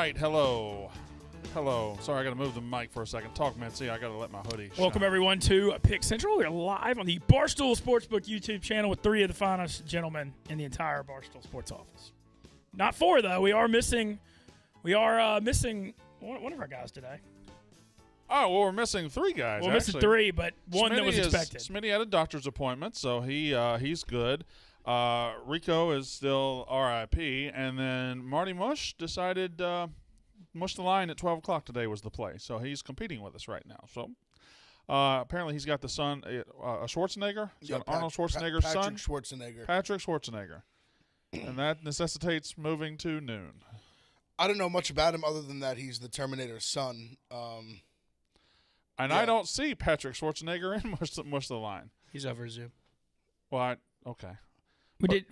right, hello. Sorry, I got to move the mic for a second. Talk, Mitzi. I got to let my hoodie Welcome, shine. everyone, to Pick Central. We're live on the Barstool Sportsbook YouTube channel with three of the finest gentlemen in the entire Barstool Sports office. Not four, though. We are missing one of our guys today. Oh, well, we're missing three guys. We're missing three, but one that was expected. Smitty had a doctor's appointment, so he's good. Rico is still RIP, and then Marty Mush decided Mush the Line at 12 o'clock today was the play, so he's competing with us right now. So apparently he's got the son, Schwarzenegger. He's got Arnold Schwarzenegger's son. Patrick Schwarzenegger. And that necessitates moving to noon. I don't know much about him other than that he's the Terminator's son. I don't see Patrick Schwarzenegger in Mush the Line. He's over Zoom. Well, okay.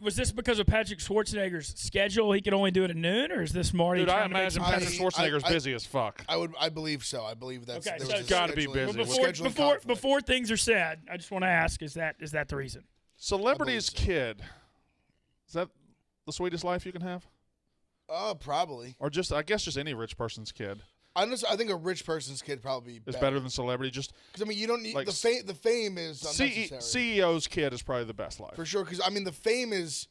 Was this because of Patrick Schwarzenegger's schedule? He could only do it at noon, or is this Marty? Dude, I imagine Patrick Schwarzenegger's busy as fuck. I believe so. I believe that's okay. So got to be busy. Before things are said, I just want to ask: is that the reason? Celebrity's kid. Is that the sweetest life you can have? Probably. Or just, I guess, just any rich person's kid. Honestly, I think a rich person's kid probably is better than celebrity. Just because you don't need the fame. The fame is unnecessary. CEO's kid is probably the best life for sure. Because the fame is,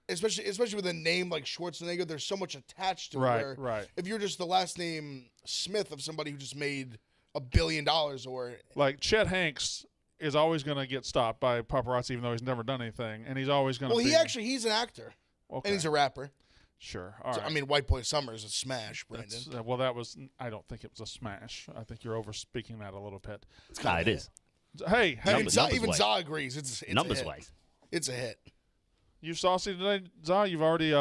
especially with a name like Schwarzenegger, there's so much attached to it. Right. If you're just the last name Smith of somebody who just made $1 billion, or like Chet Hanks is always going to get stopped by paparazzi, even though he's never done anything, and he's always going to. Well, he's an actor, and he's a rapper. Sure. All right. White Boy Summer is a smash, Brandon. I don't think it was a smash. I think you're overspeaking that a little bit. It is. Hey. Even Za agrees. It's numbers a hit. wise. It's a hit. You saucy today, Za? You've already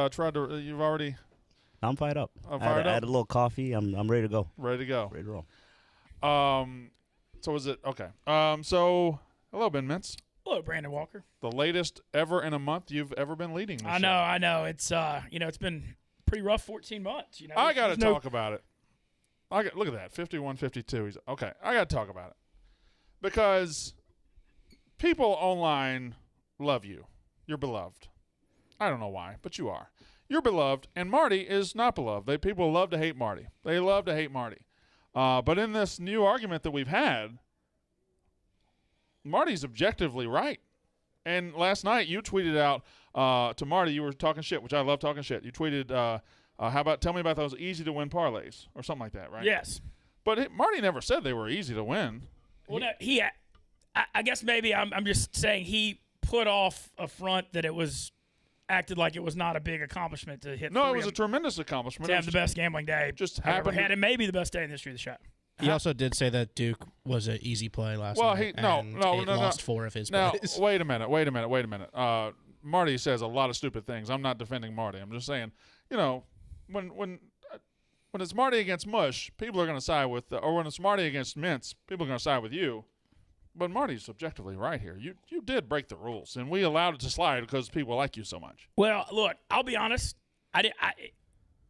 I'm fired up. I had a little coffee. I'm ready to go. Ready to go. Ready to roll. So is it okay? So hello, Ben Mintz. Hello, Brandon Walker. The latest ever in a month you've ever been leading this show. I know. It's it's been pretty rough 14 months. I got to talk about it. Look at that, 51-52. Okay. I got to talk about it because people online love you. You're beloved. I don't know why, but you are. You're beloved, and Marty is not beloved. People love to hate Marty. They love to hate Marty. But in this new argument that we've had, Marty's objectively right. And last night you tweeted out to Marty, you were talking shit, which I love talking shit. You tweeted, tell me about those easy to win parlays or something like that, right? Yes. But Marty never said they were easy to win. Well, I guess maybe I'm just saying he put off a front that it was acted like it was not a big accomplishment to hit. No, it was a tremendous accompliment. To have the best gambling day just I've ever had, and maybe the best day in the history of the show. He also did say that Duke was an easy play last night. Lost 4 of his plays. Now, wait a minute. Marty says a lot of stupid things. I'm not defending Marty. I'm just saying, when it's Marty against Mush, people are going to side with, or when it's Marty against Mintz, people are going to side with you. But Marty's objectively right here. You did break the rules, and we allowed it to slide because people like you so much. Well, look, I'll be honest.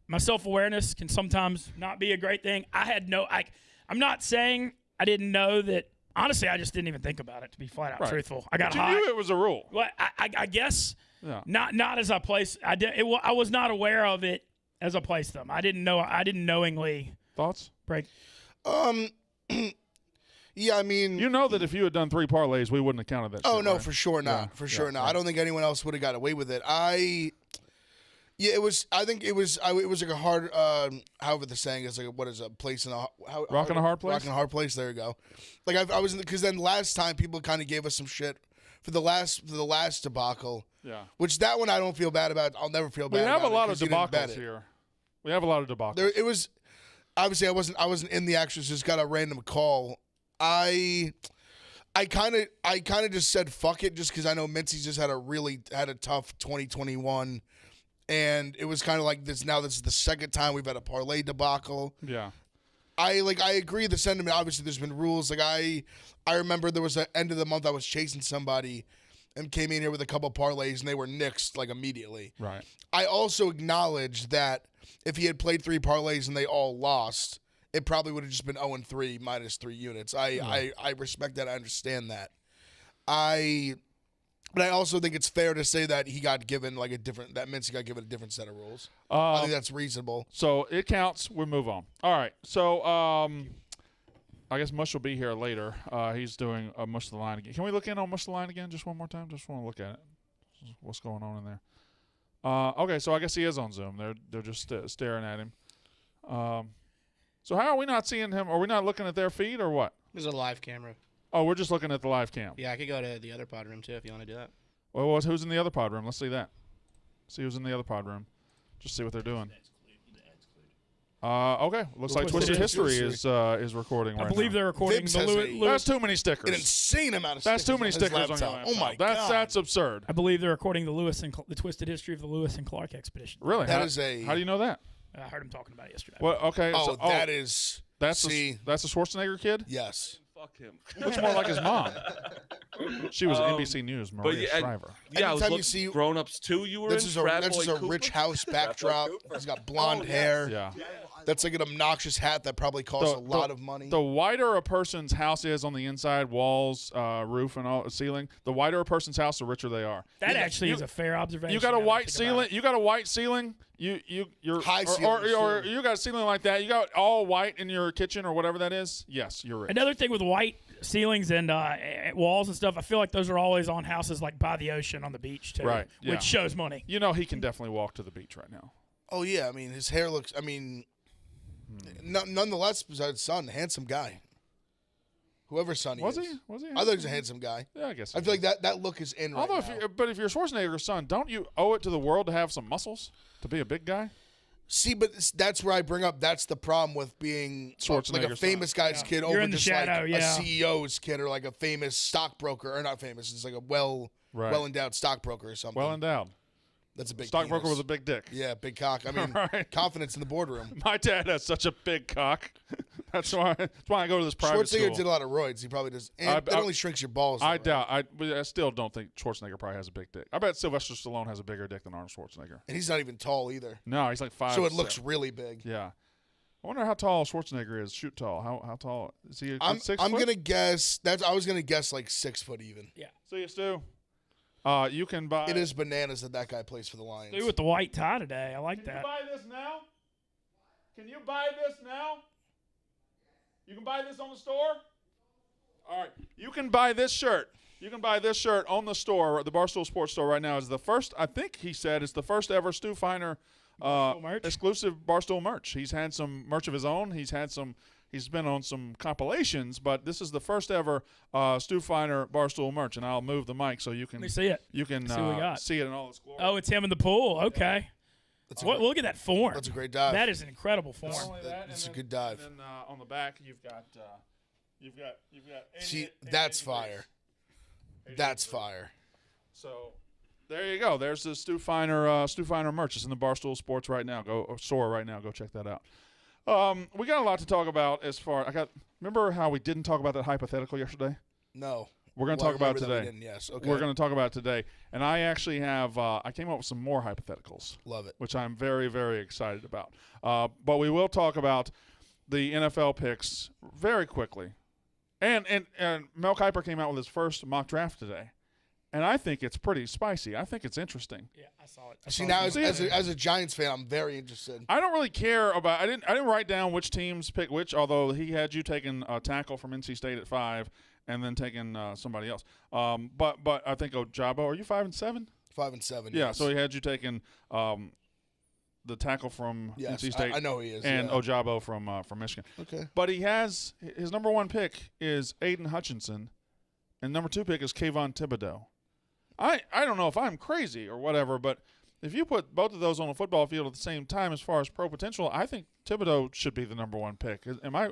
My self-awareness can sometimes not be a great thing. I'm not saying I didn't know that. Honestly, I just didn't even think about it, to be flat out truthful. I got high. You knew it was a rule. Well, I guess not as I placed. I was not aware of it as I placed them. I didn't knowingly. Thoughts? Break. Yeah, I mean, you know that if you had done 3 parlays, we wouldn't have counted that. Oh shit, no, right? for sure not. Yeah, for sure not. I don't think anyone else would have got away with it. It was. I think it was. It was like a hard. However, the saying is like, what is a place in a rock and a hard place? Rock and a hard place. There you go. Like I was because then last time people kind of gave us some shit for the last debacle. Yeah. Which that one I don't feel bad about. I'll never feel bad. We have about a lot of it debacles here. We have a lot of debacles. It was obviously I wasn't in the action. Just got a random call. I kind of just said fuck it just because I know Mincy's just had a tough 2021. And it was kind of like this. Now this is the second time we've had a parlay debacle. Yeah, I agree the sentiment. Obviously, there's been rules. Like I remember there was an end of the month I was chasing somebody, and came in here with a couple parlays and they were nixed like immediately. Right. I also acknowledge that if he had played 3 parlays and they all lost, it probably would have just been 0-3 minus 3 units. I respect that. I understand that. But I also think it's fair to say that he got given like that Mincy got given a different set of rules. I think that's reasonable. So it counts. We'll move on. All right. So I guess Mush will be here later. He's doing Mush the Line again. Can we look in on Mush the Line again just one more time? Just want to look at it. What's going on in there? Okay, so I guess he is on Zoom. They're just staring at him. So how are we not seeing him? Are we not looking at their feed or what? There's a live camera. Oh, we're just looking at the live cam. Yeah, I could go to the other pod room too if you want to do that. Well, who's in the other pod room? Let's see that. See who's in the other pod room. Just see what they're doing. Okay. Looks like Twisted History is recording right now. I believe they're recording Vips the has Lewis. That's too many stickers. An insane amount of That's stickers. too many on his stickers on your laptop. laptop. Oh my god. That's absurd. I believe they're recording the Twisted History of the Lewis and Clark expedition. Really? That how, is a- How do you know that? I heard him talking about it yesterday. Well, okay. Oh, so, that is. that's a Schwarzenegger kid. Yes. Fuck him. Looks more like his mom. She was NBC News, Maria Shriver. Yeah, I was Anytime you looking see- Grown Ups too. You were This in is a Frat this Boy is a Cooper? rich house backdrop. He's got blonde Oh, yes. hair. Yeah. That's like an obnoxious hat that probably costs a lot of money. The wider a person's house is on the inside, walls, roof, and all ceiling, the wider a person's house, the richer they are. that actually is a fair observation. You got a now that I white think about ceiling. it. You got a white ceiling. You're High or ceiling, you got a ceiling like that. You got all white in your kitchen or whatever that is. Yes, you're rich. Another thing with white ceilings and walls and stuff, I feel like those are always on houses like by the ocean on the beach too, Right, yeah. which shows money. You know he can definitely walk to the beach right now. Oh yeah, I mean his hair looks. I mean, nonetheless, besides son, handsome guy. Whoever son he Was is. he? Was he? I think he's a handsome guy. Yeah, I guess. I feel like that look is in right Although, now. but if you're Schwarzenegger's son, don't you owe it to the world to have some muscles to be a big guy? See, but that's where I bring up. That's the problem with being like a Schwarzenegger's famous guy's kid You're over in the just shadow, like yeah. a CEO's kid or like a famous stockbroker, or not famous. It's like a well endowed stockbroker or something. Well endowed. That's a big Stockbroker penis. with a big dick. Yeah, big cock. I mean, Right. confidence in the boardroom. My dad has such a big cock. That's why I go to this private Schwarzenegger school. did a lot of roids. He probably does. And it only shrinks your balls. I though, right? doubt. I still don't think Schwarzenegger probably has a big dick. I bet Sylvester Stallone has a bigger dick than Arnold Schwarzenegger. And he's not even tall either. No, he's like 5'. So it looks really big. Yeah. I wonder how tall Schwarzenegger is. Shoot tall. How tall is he? I'm 6 foot? gonna guess I was gonna guess like 6 foot even. See you, Stu. You can buy. It is bananas that guy plays for the Lions. Dude with the white tie today, I like Can that. you buy this now? Can you buy this now? You can buy this on the store? All right. You can buy this shirt. You can buy this shirt on the store, the Barstool Sports store right now. Is the first, I think he said, it's the first ever Stu Feiner merch? exclusive Barstool merch. He's had some merch of his own. He's been on some compilations, but this is the first ever Stu Feiner Barstool merch. And I'll move the mic so you can Let me see it. You can See what we got. see it in all its glory. Oh, it's him in the pool. Okay. Look at that form. That's a great dive. That is an incredible form. Not only that, That's and a good dive. And then on the back, you've got. See, that's fire. That's fire. So, there you go. There's the Stu Feiner merch. It's in the Barstool Sports right now. Store right now. Go check that out. We got a lot to talk about as far. Remember how we didn't talk about that hypothetical yesterday? No. We're going to Well, talk about it remember that we today. didn't, yes. Okay. We're going to talk about it today. And I actually have. I came up with some more hypotheticals. Love it. Which I'm very, very excited about. But we will talk about the NFL picks very quickly. And Mel Kiper came out with his first mock draft today. And I think it's pretty spicy. I think it's interesting. Yeah, I saw it. See, now as a Giants fan, I'm very interested. I don't really care about. I didn't write down which teams pick which. Although he had you taking a tackle from NC State at 5, and then taking somebody else. But I think Ojabo. Are you 5 and 7? 5 and 7. Yeah. Yes. So he had you taking the tackle from Yes, NC State. I know he is. And yeah. Ojabo from Michigan. Okay. But he has his number 1 pick is Aiden Hutchinson, and number 2 pick is Kayvon Thibodeau. I don't know if I'm crazy or whatever, but if you put both of those on a football field at the same time as far as pro potential, I think Thibodeau should be the number 1 pick. Am I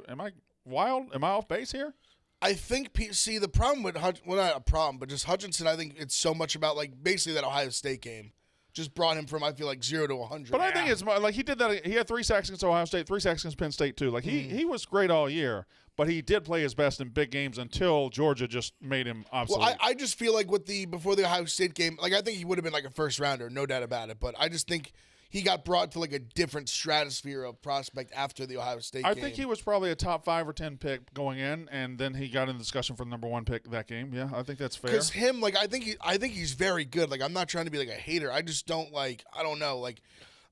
wild? Am I off base here? I think the problem with not a problem, but just Hutchinson. I think it's so much about like basically that Ohio State game. Just brought him from, I feel like, 0 to 100. But I think it's like he did that. He had 3 sacks against Ohio State, 3 sacks against Penn State too. Like he was great all year, but he did play his best in big games until Georgia just made him obsolete. Well, I just feel like before the Ohio State game, like I think he would have been like a first rounder, no doubt about it. But I just think he got brought to like a different stratosphere of prospect after the Ohio State game. I think he was probably a top 5 or 10 pick going in, and then he got in the discussion for the number 1 pick that game. Yeah, I think that's fair. Because him, like, I think he's very good. Like, I'm not trying to be like a hater. I just don't like. I don't know. Like,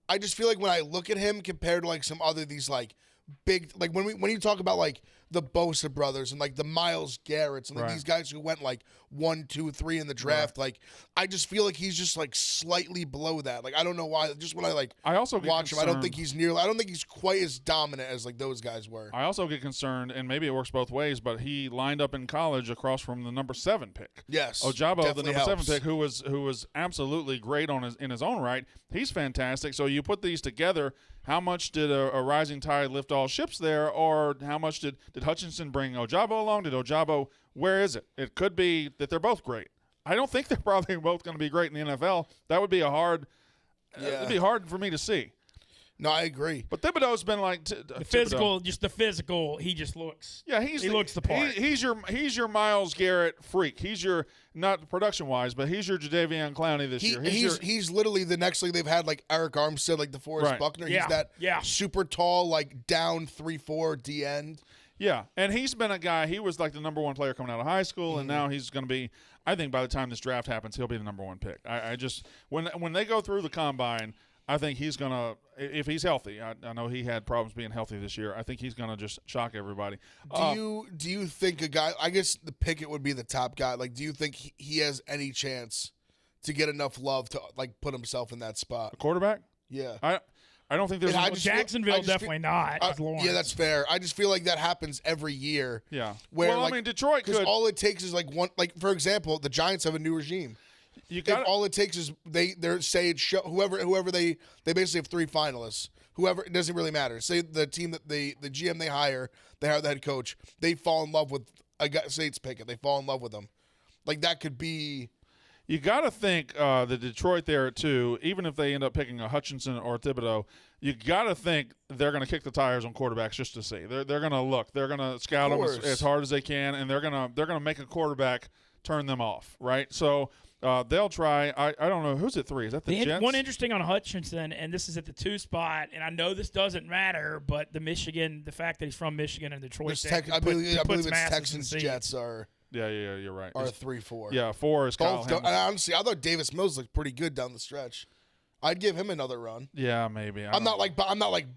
I just feel like when I look at him compared to like some other these like big, like when you talk about like the Bosa brothers and like the Myles Garretts and like these guys who went like 1, 2, 3 in the draft, like I just feel like he's just like slightly below that. Like I don't know why. Just when I also watch him, I don't think he's nearly. I don't think he's quite as dominant as like those guys were. I also get concerned, and maybe it works both ways, but he lined up in college across from the number 7 pick. Yes, Ojabo, the number 7 pick, who was absolutely great in his own right. He's fantastic. So you put these together. How much did a rising tide lift all ships there, or how much did Hutchinson bring Ojabo along? Did Ojabo, where is it? It could be that they're both great. I don't think they're probably both going to be great in the NFL. That would be it'd be hard for me to see. No, I agree. But Thibodeau's been like the physical. He just looks. Yeah, he looks the part. He's your Myles Garrett freak. He's your, not production wise, but he's your Jadeveon Clowney this year. He's literally the next league they've had like Eric Armstead, like DeForest Buckner. Yeah. He's that super tall, like down 3-4 D end. Yeah, and he's been a guy. He was like the number 1 player coming out of high school, and now he's going to be. I think by the time this draft happens, he'll be the number 1 pick. I just when they go through the combine, I think he's going to, if he's healthy, I know he had problems being healthy this year. I think he's going to just shock everybody. Do you think a guy, I guess the Pickett would be the top guy. Like, do you think he has any chance to get enough love to like put himself in that spot? A quarterback? Yeah. I don't think there's Jacksonville definitely not. Yeah, that's fair. I just feel like that happens every year. Yeah. Where, I mean, Detroit could. Because all it takes is like one. Like for example, the Giants have a new regime. All it takes is whoever they basically have 3 finalists. Whoever, it doesn't really matter. Say the team that the GM they hire the head coach. They fall in love with a guy. Say it's Pickett. They fall in love with him. Like that could be. You got to think the Detroit there, too, even if they end up picking a Hutchinson or Thibodeau, you got to think they're going to kick the tires on quarterbacks just to see. They're going to look. They're going to scout them as hard as they can, and they're going to make a quarterback turn them off, right? So they'll try. I don't know. Who's at 3? Is that the Jets? One interesting on Hutchinson, and this is at the 2 spot, and I know this doesn't matter, but the fact that he's from Michigan and Detroit, I believe it's Texans, Jets are. Yeah, you're right. Or 3-4. Yeah, 4 is Kyle Hamilton. Honestly, I thought Davis Mills looked pretty good down the stretch. I'd give him another run. Yeah, maybe. I'm not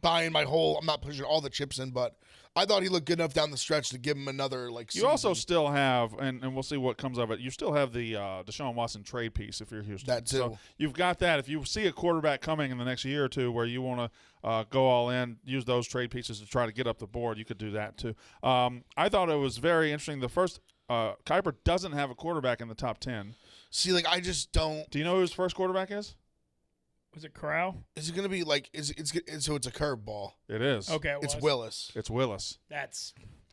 buying my whole. I'm not pushing all the chips in, but I thought he looked good enough down the stretch to give him another like. You also still have, and we'll see what comes of it. You still have the Deshaun Watson trade piece if you're Houston. That too. So you've got that. If you see a quarterback coming in the next year or two where you want to go all in, use those trade pieces to try to get up the board, you could do that too. I thought it was very interesting. The first. Kuiper doesn't have a quarterback in the top 10. See, like I just don't. Do you know who his first quarterback is? Was it Corral? Is it going to be like? So it's a curveball. It is. Okay, it's Willis. It's Willis.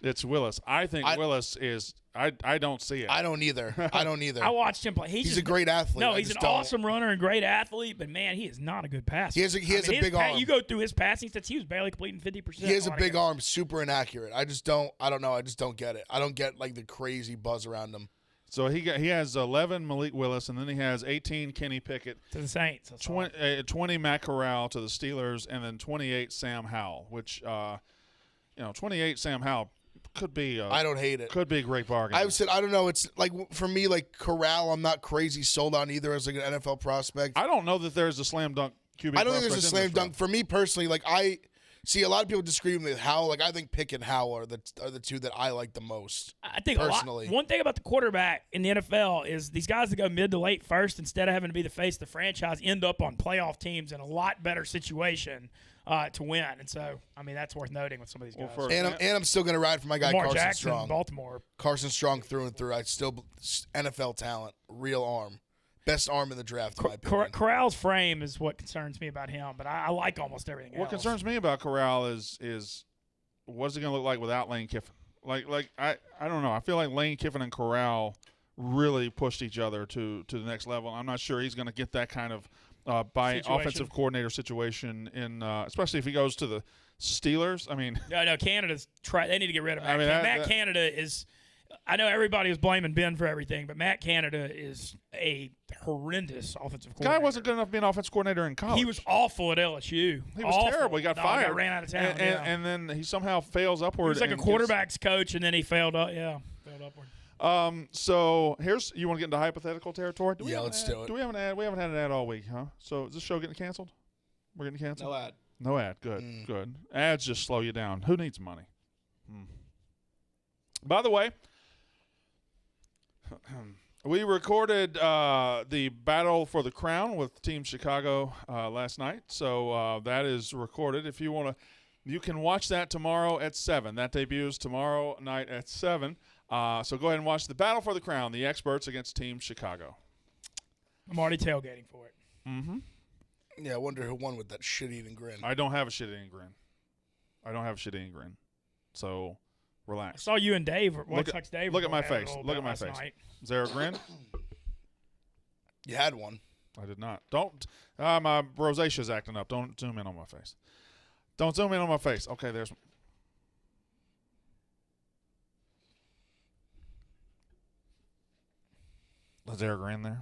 It's Willis. I think Willis is. I don't see it. I don't either. I watched him play. He's a great athlete. No, he's an awesome runner and great athlete, but man, he is not a good passer. He has a big arm. You go through his passing stats, he was barely completing 50%. He has a big arm, super inaccurate. I don't know. I just don't get it. I don't get like the crazy buzz around him. So he has 11 Malik Willis, and then he has 18 Kenny Pickett to the Saints. 20 Matt Corral to the Steelers, and then 28 Sam Howell. Which 28 Sam Howell could be. I don't hate it. Could be a great bargain. I've said I don't know. It's like for me, like Corral, I'm not crazy sold on either as like an NFL prospect. I don't know that there's a slam dunk QB. I don't think there's a slam dunk for me personally. Like I see a lot of people disagree with me with Howell. Like I think Pickett and Howell are the 2 that I like the most. I think personally. One thing about the quarterback in the NFL is these guys that go mid to late first, instead of having to be the face of the franchise, end up on playoff teams in a lot better situation to win. And so, I mean, that's worth noting with some of these guys. And I'm still going to ride for my guy Lamar Carson Jackson, Strong. Baltimore. Carson Strong through and through. I still NFL talent, real arm. Best arm in the draft, in my opinion. Corral's frame is what concerns me about him, but I like almost everything else. What concerns me about Corral is what's it going to look like without Lane Kiffin? Like I don't know. I feel like Lane Kiffin and Corral really pushed each other to the next level. I'm not sure he's going to get that kind of offensive coordinator situation in especially if he goes to the Steelers. I mean, no, Canada's they need to get rid of Matt. Matt Canada is. I know everybody is blaming Ben for everything, but Matt Canada is a horrendous offensive coordinator. Guy wasn't good enough to be an offensive coordinator in college. He was awful at LSU. He was awful. terrible. He got fired. Got ran out of town. And then he somehow fails upward. He was like a quarterback's coach, and then he failed up. Yeah, failed upward. So you want to get into hypothetical territory? Let's do it. Do we have an ad? We haven't had an ad all week, huh? So is this show getting canceled? We're getting canceled? No ad. No ad. Good. Good. Ads just slow you down. Who needs money? By the way, we recorded the Battle for the Crown with Team Chicago last night. So that is recorded. If you want to, you can watch that tomorrow at 7. That debuts tomorrow night at 7. So go ahead and watch the Battle for the Crown, the experts against Team Chicago. I'm already tailgating for it. Mm-hmm. Yeah, I wonder who won with that shit-eating grin. I don't have a shit-eating grin. So relax. I saw you and Dave. White Sox Dave. Look at my face. Look at my face. Night. Is there a grin? You had one. I did not. Don't. My rosacea's acting up. Don't zoom in on my face. Don't zoom in on my face. Okay, there's. Is there a grin there?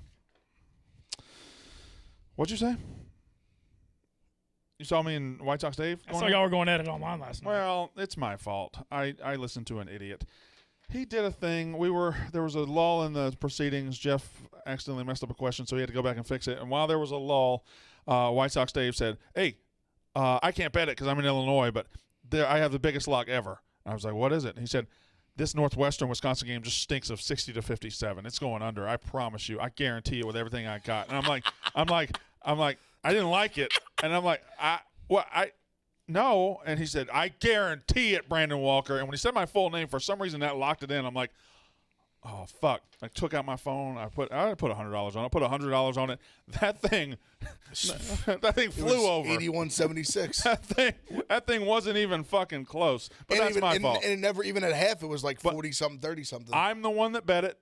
What'd you say? You saw me in White Sox Dave? I saw y'all were going at it online last night. Well, it's my fault. I listened to an idiot. He did a thing. There was a lull in the proceedings. Jeff accidentally messed up a question, so he had to go back and fix it. And while there was a lull, White Sox Dave said, "Hey, I can't bet it because I'm in Illinois, but I have the biggest lock ever." And I was like, "What is it?" And he said, "This Northwestern Wisconsin game just stinks of 60-57. It's going under. I promise you. I guarantee it with everything I got." And I'm like, I didn't like it, and I'm like, no. And he said, "I guarantee it, Brandon Walker." And when he said my full name, for some reason that locked it in. I'm like, oh fuck! I took out my phone. I put $100 on it. I put $100 on it. That thing flew over. 81.76. That thing wasn't even fucking close. But that's my fault. And it never even at half. It was like 40-something, 30-something. I'm the one that bet it.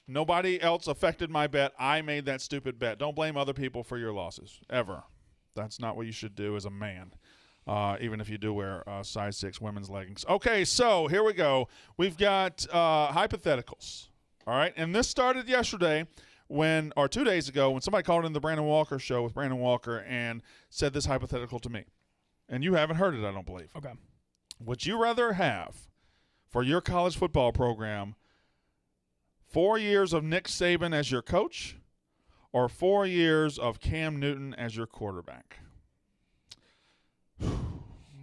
Nobody else affected my bet. I made that stupid bet. Don't blame other people for your losses, ever. That's not what you should do as a man, even if you do wear size 6 women's leggings. Okay, so here we go. We've got hypotheticals, all right? And this started yesterday or 2 days ago when somebody called in the Brandon Walker show with Brandon Walker and said this hypothetical to me. And you haven't heard it, I don't believe. Okay. Would you rather have for your college football program 4 years of Nick Saban as your coach or 4 years of Cam Newton as your quarterback?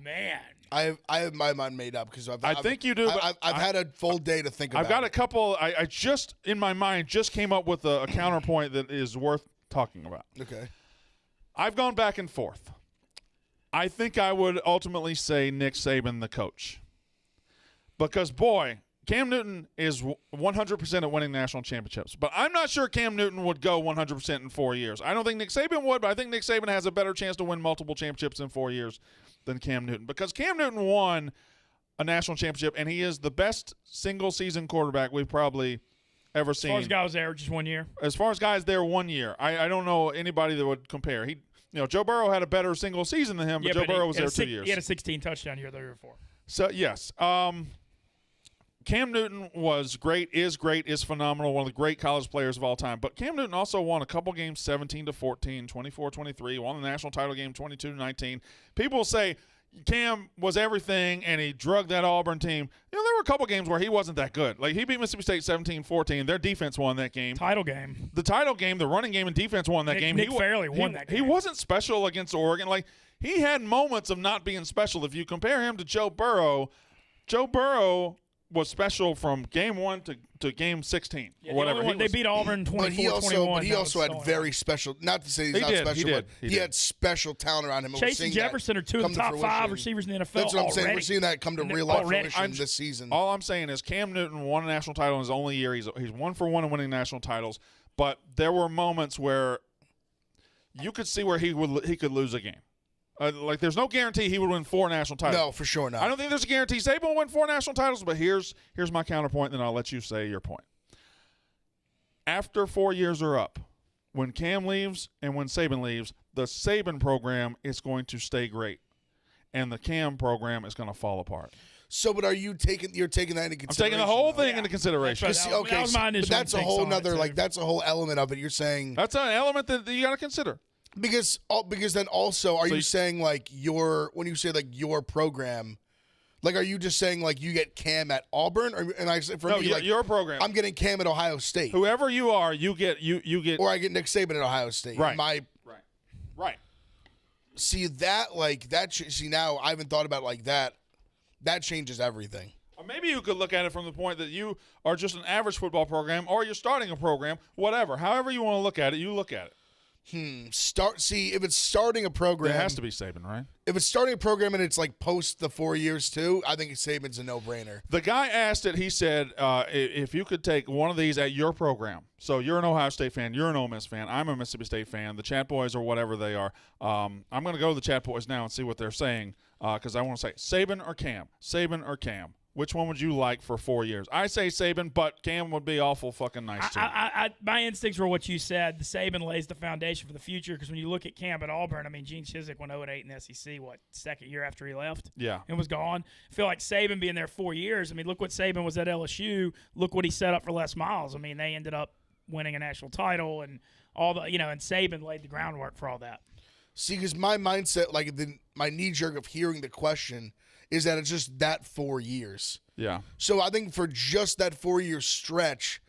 Man. I have my mind made up because I think you do. I've had a full day to think about it. I've got a couple. I just, in my mind, just came up with a counterpoint that is worth talking about. Okay. I've gone back and forth. I think I would ultimately say Nick Saban, the coach. Because, boy, Cam Newton is 100% at winning national championships. But I'm not sure Cam Newton would go 100% in 4 years. I don't think Nick Saban would, but I think Nick Saban has a better chance to win multiple championships in 4 years than Cam Newton. Because Cam Newton won a national championship, and he is the best single-season quarterback we've probably ever seen. As far as guys there, just 1 year? As far as guys there, 1 year. I don't know anybody that would compare. Joe Burrow had a better single season than him, but Joe Burrow was there 2 years. He had a 16-touchdown year the year before. So, yes. Cam Newton was great, is phenomenal, one of the great college players of all time. But Cam Newton also won a couple games 17-14, 24-23, won the national title game 22-19. People say Cam was everything and he drugged that Auburn team. There were a couple games where he wasn't that good. Like he beat Mississippi State 17-14. Their defense won that game. Title game. The title game, the running game and defense won that game. Nick Fairley won that game. He wasn't special against Oregon. Like he had moments of not being special. If you compare him to Joe Burrow was special from game 1 to game 16 or whatever. They beat Auburn 24-21. But he also had very special, not to say he's not special, but he had special talent around him. Chase and Jefferson are two of the top 5 receivers in the NFL. That's what I'm saying. We're seeing that come to real life fruition this season. All I'm saying is Cam Newton won a national title in his only year. He's 1 for 1 in winning national titles, but there were moments where you could see where he could lose a game. Like, there's no guarantee he would win 4 national titles. No, for sure not. I don't think there's a guarantee Saban will win 4 national titles, but here's my counterpoint, and then I'll let you say your point. After 4 years are up, when Cam leaves and when Saban leaves, the Saban program is going to stay great, and the Cam program is going to fall apart. So, but you're taking that into consideration? I'm taking the whole thing into consideration. Okay, that was my but that's a whole nother that's a whole element of it. You're saying that's an element that you got to consider. Because then also, are you saying like when you say like your program, like are you just saying like you get Cam at Auburn, your program? I'm getting Cam at Ohio State. Whoever you are, you get, or I get Nick Saban at Ohio State. Right. Right. See that now I haven't thought about it like that. That changes everything. Or maybe you could look at it from the point that you are just an average football program, or you're starting a program, whatever. However you want to look at it, you look at it. If it's starting a program, it has to be Saban, right? If it's starting a program and it's like post the 4 years too, I think Saban's a no-brainer. The guy asked it. He said, if you could take one of these at your program, so you're an Ohio State fan, you're an Ole Miss fan, I'm a Mississippi State fan, the Chat Boys or whatever they are. I'm going to go to the Chat Boys now and see what they're saying because I want to say Saban or Cam, Saban or Cam. Which one would you like for 4 years? I say Saban, but Cam would be awful fucking nice too. My instincts were what you said. The Saban lays the foundation for the future because when you look at Cam at Auburn, I mean, Gene Chizik went 0-8 in the SEC, second year after he left? Yeah. And was gone. I feel like Saban being there 4 years, I mean, look what Saban was at LSU. Look what he set up for Les Miles. I mean, they ended up winning a national title and all the, and Saban laid the groundwork for all that. See, because my mindset, my knee-jerk of hearing the question is that it's just that 4 years. Yeah. So I think for just that 4 year stretch,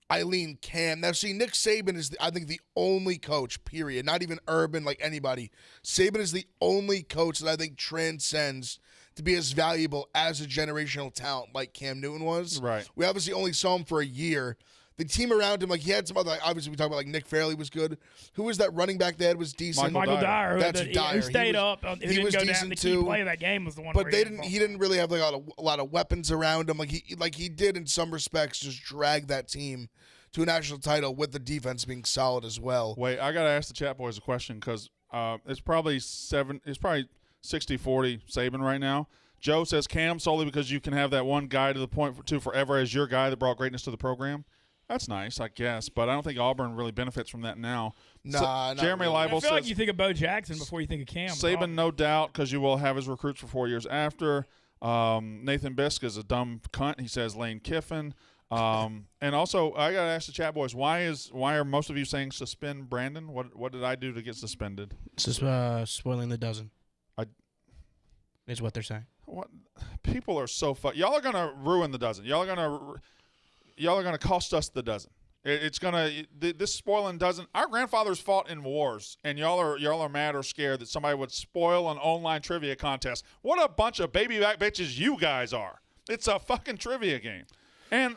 I lean Cam. Now, see, Nick Saban is, I think, the only coach, period. Not even Urban, like anybody. Saban is the only coach that I think transcends to be as valuable as a generational talent like Cam Newton was. Right. We obviously only saw him for a year. The team around him, like he had some other, obviously we talk about like Nick Fairley was good. Who was that running back they had was decent? Michael Dyer. That's Dyer. Who stayed up. Who he didn't was go decent down. The too. key play of that game was the one. But he didn't really have like a lot of weapons around him. Like he did in some respects just drag that team to a national title with the defense being solid as well. Wait, I gotta ask the Chat Boys a question because it's probably 60-40 Saban right now. Joe says Cam solely because you can have that one guy to the point to forever as your guy that brought greatness to the program. That's nice, I guess, but I don't think Auburn really benefits from that now. Nah, Jeremy really. Leibel I feel says like you think of Bo Jackson before you think of Cam. Saban, no doubt, because you will have his recruits for 4 years after. Nathan Bisk is a dumb cunt. He says Lane Kiffin. And also, I got to ask the Chat Boys, why are most of you saying suspend Brandon? What did I do to get suspended? Spoiling the dozen. Is what they're saying. What? People are so y'all are gonna ruin the dozen. Y'all are gonna cost us the dozen. It's gonna this spoiling dozen. Our grandfathers fought in wars, and y'all are mad or scared that somebody would spoil an online trivia contest. What a bunch of baby back bitches you guys are! It's a fucking trivia game, and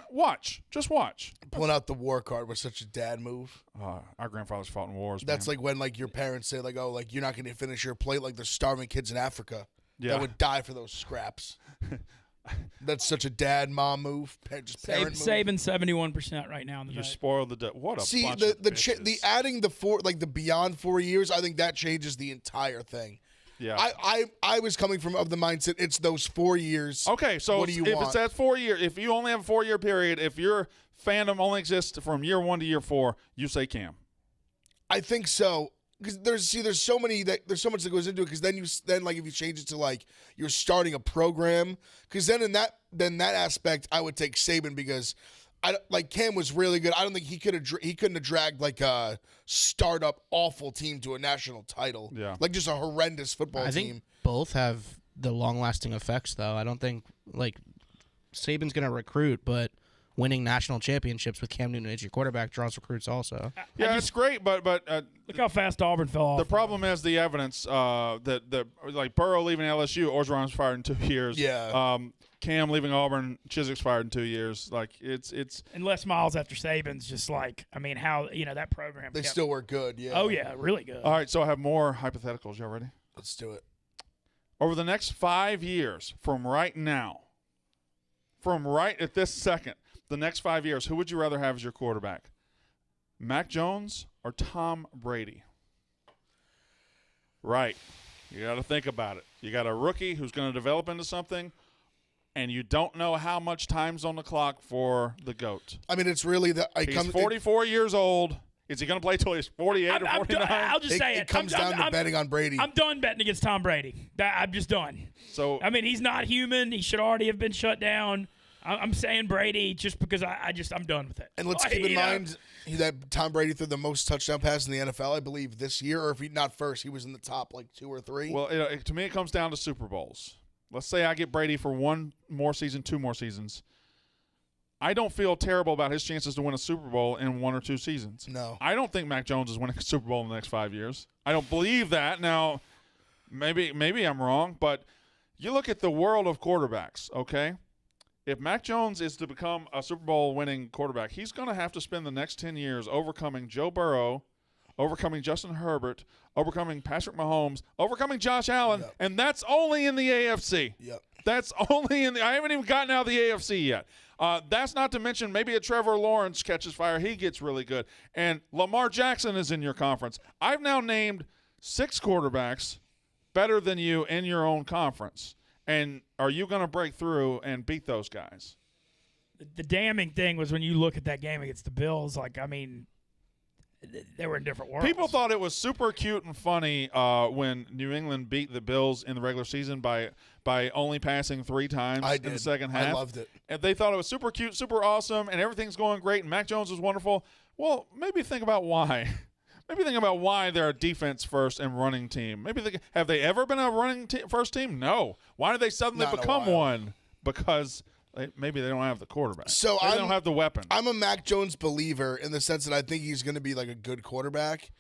just watch. Pulling out the war card was such a dad move. Our grandfathers fought in wars. That's like when like your parents say like, oh, like you're not gonna finish your plate, like there's starving kids in Africa. Yeah. That would die for those scraps. That's such a dad-mom move. Just parent move. Saban 71% right now in the You bet. spoiled what a See bunch the of bitches. the adding the the beyond 4 years. I think that changes the entire thing. Yeah. I was coming from of the mindset it's those 4 years. Okay, so what do you if want? it's that 4 year, if you only have a 4 year period, if your fandom only exists from year 1 to year 4, you say Cam. I think so. Because there's so much that goes into it. Because then like if you change it to like you're starting a program, because then in that aspect I would take Saban because Cam was really good. I don't think he couldn't have dragged like a startup awful team to a national title. Yeah, like just a horrendous football team. I think both have the long lasting effects though. I don't think like Saban's gonna recruit, but winning national championships with Cam Newton as your quarterback draws recruits also. Yeah, it's great, but look how fast Auburn fell off. The problem is the evidence that like Burrow leaving LSU, Orgeron's fired in 2 years. Yeah. Cam leaving Auburn, Chizik's fired in 2 years. Like it's and Les Miles after Saban's just like how that program. They still were good. Yeah. Oh yeah, really good. All right, so I have more hypotheticals. Y'all ready? Let's do it. Over the next 5 years, from right now, from right at this second. The next 5 years, who would you rather have as your quarterback? Mac Jones or Tom Brady? Right. You got to think about it. You got a rookie who's going to develop into something, and you don't know how much time's on the clock for the GOAT. I mean, it's really He's 44 years old. Is he going to play till he's 48 or 49? I'll just say it. It comes down to betting on Brady. I'm done betting against Tom Brady. I'm just done. So I mean, he's not human. He should already have been shut down. I'm saying Brady just because I'm done with it. And let's keep in mind that Tom Brady threw the most touchdown passes in the NFL, I believe, this year. Or if he not first, he was in the top 2 or 3. Well, to me, it comes down to Super Bowls. Let's say I get Brady for 1 more season, 2 more seasons. I don't feel terrible about his chances to win a Super Bowl in 1 or 2 seasons. No. I don't think Mac Jones is winning a Super Bowl in the next 5 years. I don't believe that. Now, maybe I'm wrong, but you look at the world of quarterbacks, okay? If Mac Jones is to become a Super Bowl winning quarterback, he's going to have to spend the next 10 years overcoming Joe Burrow, overcoming Justin Herbert, overcoming Patrick Mahomes, overcoming Josh Allen, and that's only in the AFC. Yep. That's only in the – I haven't even gotten out of the AFC yet. That's not to mention maybe a Trevor Lawrence catches fire. He gets really good. And Lamar Jackson is in your conference. I've now named 6 quarterbacks better than you in your own conference. And are you going to break through and beat those guys? The damning thing was when you look at that game against the Bills, they were in different worlds. People thought it was super cute and funny when New England beat the Bills in the regular season by only passing 3 times in the second half. I loved it. And they thought it was super cute, super awesome, and everything's going great, and Mac Jones was wonderful. Well, maybe think about why. Maybe think about why they're a defense first and running team. Have they ever been a running first team? No. Why did they suddenly become one? Because maybe they don't have the quarterback. So they don't have the weapon. I'm a Mac Jones believer in the sense that I think he's going to be a good quarterback.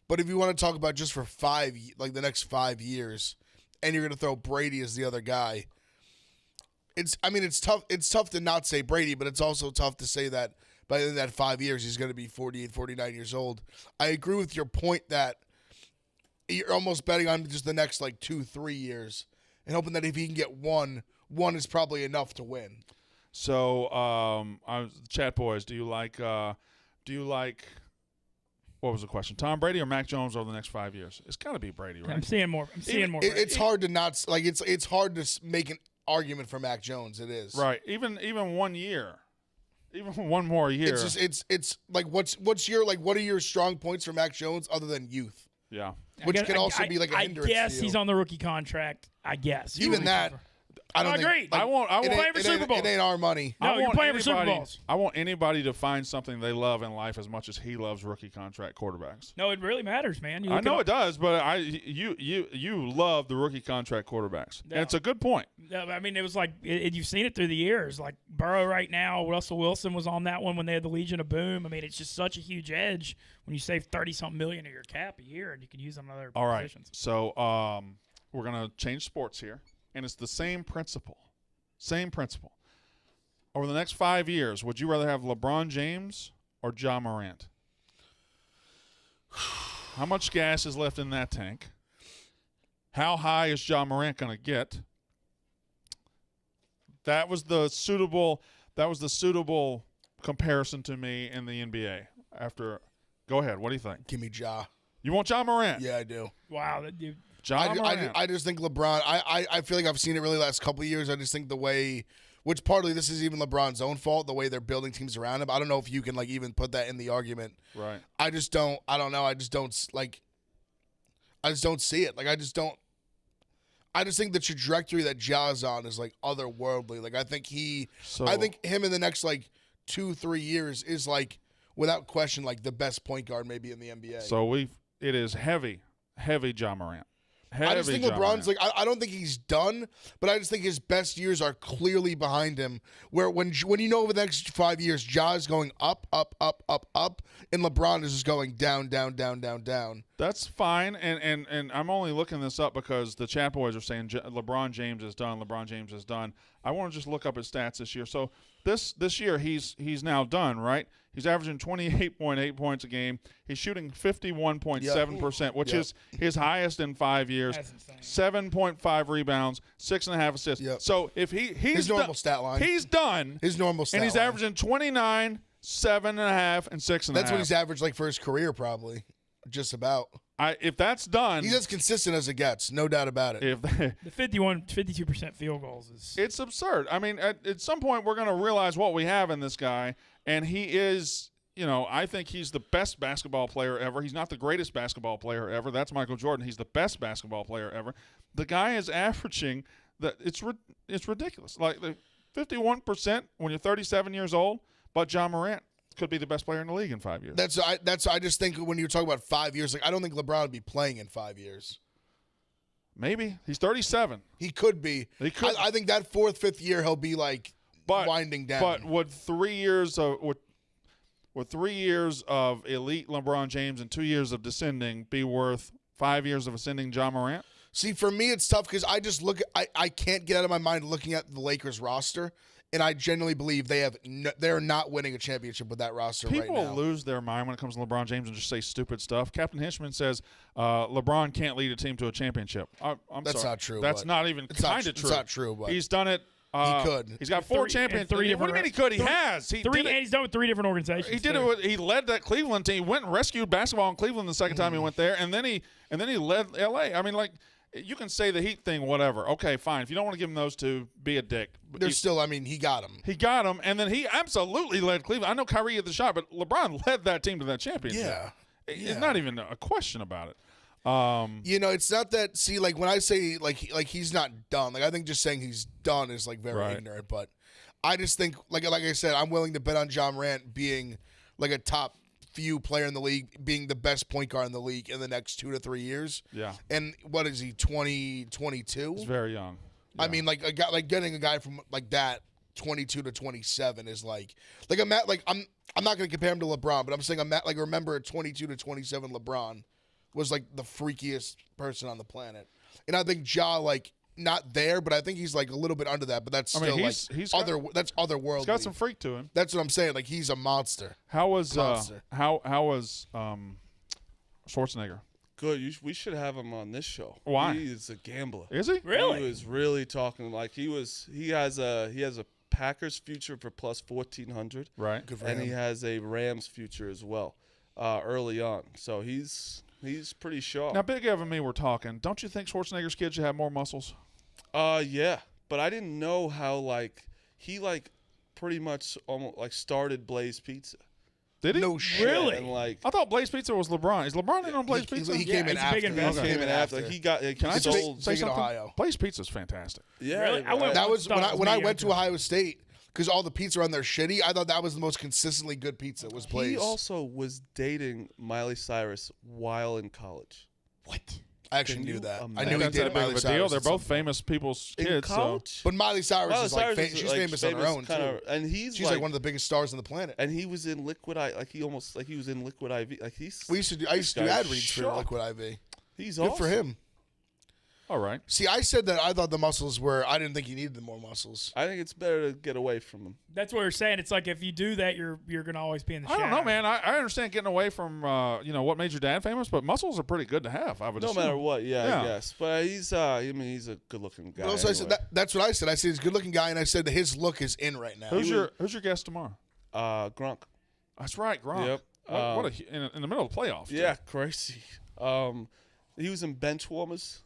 But if you want to talk about just for the next 5 years, and you're going to throw Brady as the other guy, it's tough. It's tough to not say Brady, but it's also tough to say that by in that 5 years he's going to be 48, 49 years old. I agree with your point that you're almost betting on just the next 2-3 years and hoping that if he can get one is probably enough to win. So, chat boys, do you like what was the question? Tom Brady or Mac Jones over the next 5 years? It's got to be Brady, right? I'm seeing more. Brady. It's hard to not it's hard to make an argument for Mac Jones. It is right. Even 1 year, even 1 more year. It's what's your what are your strong points for Mac Jones other than youth? Yeah, which can also be a hindrance. I guess to you. He's on the rookie contract. I guess even that. I don't agree. think, I won't play for Super Bowl. It ain't our money. No, you're playing for Super Bowls. I want anybody to find something they love in life as much as he loves rookie contract quarterbacks. No, it really matters, man. I know it does, but you love the rookie contract quarterbacks, and it's a good point. No, I mean, it was you've seen it through the years. Burrow right now, Russell Wilson was on that one when they had the Legion of Boom. I mean, it's just such a huge edge when you save 30-something million of your cap a year, and you can use them on other positions. So we're gonna change sports here, and it's the same principle. Same principle. Over the next 5 years, would you rather have LeBron James or Ja Morant? How much gas is left in that tank? How high is Ja Morant going to get? That was the suitable comparison to me in the NBA. Go ahead. What do you think? Give me Ja. You want Ja Morant? Yeah, I do. Wow. I just think LeBron. I feel like I've seen it really last couple of years. I just think the way, which partly this is even LeBron's own fault, the way they're building teams around him. I don't know if you can even put that in the argument. Right. I just don't. I don't know. I just don't see it. I just think the trajectory that Ja's on is otherworldly. I think him in the next 2-3 years is without question the best point guard maybe in the NBA. So it is heavy Ja Morant. I just think LeBron's I don't think he's done, but I just think his best years are clearly behind him. Where when over the next 5 years, Ja is going up, up, up, up, up, and LeBron is just going down, down, down, down, down. That's fine, and I'm only looking this up because the chat boys are saying LeBron James is done. LeBron James is done. I want to just look up his stats this year. So this year he's now done, right? He's averaging 28.8 points a game. He's shooting 51.7%, which is his highest in 5 years. That's insane. 7.5 rebounds, 6.5 assists. Yep. So if he's his normal stat line, he's done. His normal stat and he's line. averaging 29, 7.5, and 6.5. That's what he's averaged for his career, probably. Just about. If that's done, he's as consistent as it gets, no doubt about it. The 52% field goals is it's absurd. I mean, at some point we're going to realize what we have in this guy, and he is I think he's the best basketball player ever. He's not the greatest basketball player ever. That's Michael Jordan. He's the best basketball player ever. The guy is averaging it's ridiculous. Like the 51% when you're 37 years old, but John Morant could be the best player in the league in 5 years. I just think when you're talking about 5 years, like I don't think LeBron would be playing in 5 years. Maybe. He's 37. He could be. He could. I think that 4th, 5th year he'll be like winding down. But would 3 years of would 3 years of elite LeBron James and 2 years of descending be worth 5 years of ascending John Morant? See, for me, it's tough because I just I can't get out of my mind looking at the Lakers roster, and I genuinely believe they're not winning a championship with that roster right now. People lose their mind when it comes to LeBron James and just say stupid stuff. Captain Hinchman says LeBron can't lead a team to a championship. I'm That's sorry. not true. That's but not even kind of true. It's not true, but He's done it. he could. He's got 4 championships. three What do you mean he could? He has. He did it. And he's done with 3 different organizations. He did it. He led that Cleveland team. He went and rescued basketball in Cleveland the second time he went there, and then he led L.A. I mean, like, you can say the Heat thing, whatever. Okay, fine. If you don't want to give him those two, be a dick. There's still. I mean, he got him. He got him, and then he absolutely led Cleveland. I know Kyrie hit the shot, but LeBron led that team to that championship. Yeah. It's not even a question about it. It's not that. See, like when I say like he's not done. Like I think just saying he's done is like very ignorant. But I just think like I said, I'm willing to bet on John Morant being like a top few player in the league, being the best point guard in the league in the next 2 to 3 years. Yeah. And what is he? 22? He's very young. I Yeah. mean, like a guy, like getting a guy from like that 22 to 27 is like I'm not going to compare him to LeBron, but I'm saying remember 22 to 27 LeBron was like the freakiest person on the planet. And I think Ja like not there, but I think he's like a little bit under that, but that's still that's otherworldly. He's got some freak to him. That's what I'm saying. Like he's a monster. How was Monster. how was Schwarzenegger? Good. We should have him on this show. Why? He is a gambler. Is he? Really? He was really talking like he has a Packers future for plus 1,400. Right. Good for And him. he has a Rams future as well, early on. So he's pretty sharp. Now, Big Ev and me were talking. Don't you think Schwarzenegger's kid should have more muscles? Yeah, but I didn't know how he pretty much almost like started Blaze Pizza. Did he? No shit. Really? And like I thought Blaze Pizza was LeBron. Is LeBron in on Blaze Pizza? He came in he's a big after. investor. came in after. He got Can I he just sold. say big in something? Ohio. Blaze Pizza's fantastic. Yeah, Really? I went That was Thought it was when I me went or to John. Ohio State because all the pizza around there shitty. I thought that was the most consistently good pizza. Was Blaze. He also was dating Miley Cyrus while in college. What? I actually Can knew you that. I imagine? knew he That's did that big Miley of a deal. Cyrus. They're at some both point. famous people's In kids. So. college? But Miley Cyrus Miley is like Cyrus is, she's famous on her own kinda, too. and he's She's like one of the biggest stars on the planet. and he was in Liquid IV. Like he was in Liquid IV. Like he's I used to do guy's ad reads for sharp. Liquid IV. he's Good awesome. for him. All right. See, I said that I thought the muscles were. I didn't think he needed more muscles. I think it's better to get away from him. That's what we're saying. It's like if you do that, you're gonna always be in the I don't shadow. know, man. I understand getting away from what made your dad famous, but muscles are pretty good to have. I would No assume. matter what, Yeah. I guess. But he's he's a good-looking guy. But also, I said anyway. that's what I said. I said he's a good-looking guy, and I said that his look is in right now. Who's your guest tomorrow? Grunk. That's right, Gronk. Yep. In the middle of the playoffs. Yeah, crazy. He was in Benchwarmers.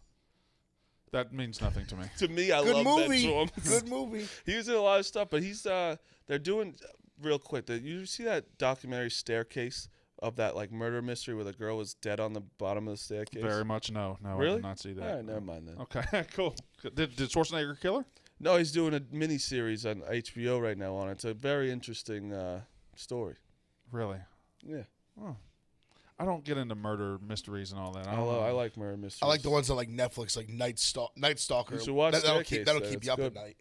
That means nothing to me. To me, I Good love movie. Benchwarmers. Good movie. He was in a lot of stuff, but he's they're doing real quick. You see that documentary Staircase of that like murder mystery where the girl was dead on the bottom of the staircase? Very much no. I Really? did not see that. All right, never mind then. Okay, cool. Did Schwarzenegger kill her? No, he's doing a mini series on HBO right now on it. It's a very interesting story. Really? Yeah, I don't get into murder mysteries and all that. I like murder mysteries. I like the ones on like Netflix, like Night Stalker. You should watch That'll Staircase, keep it's you up good. at night.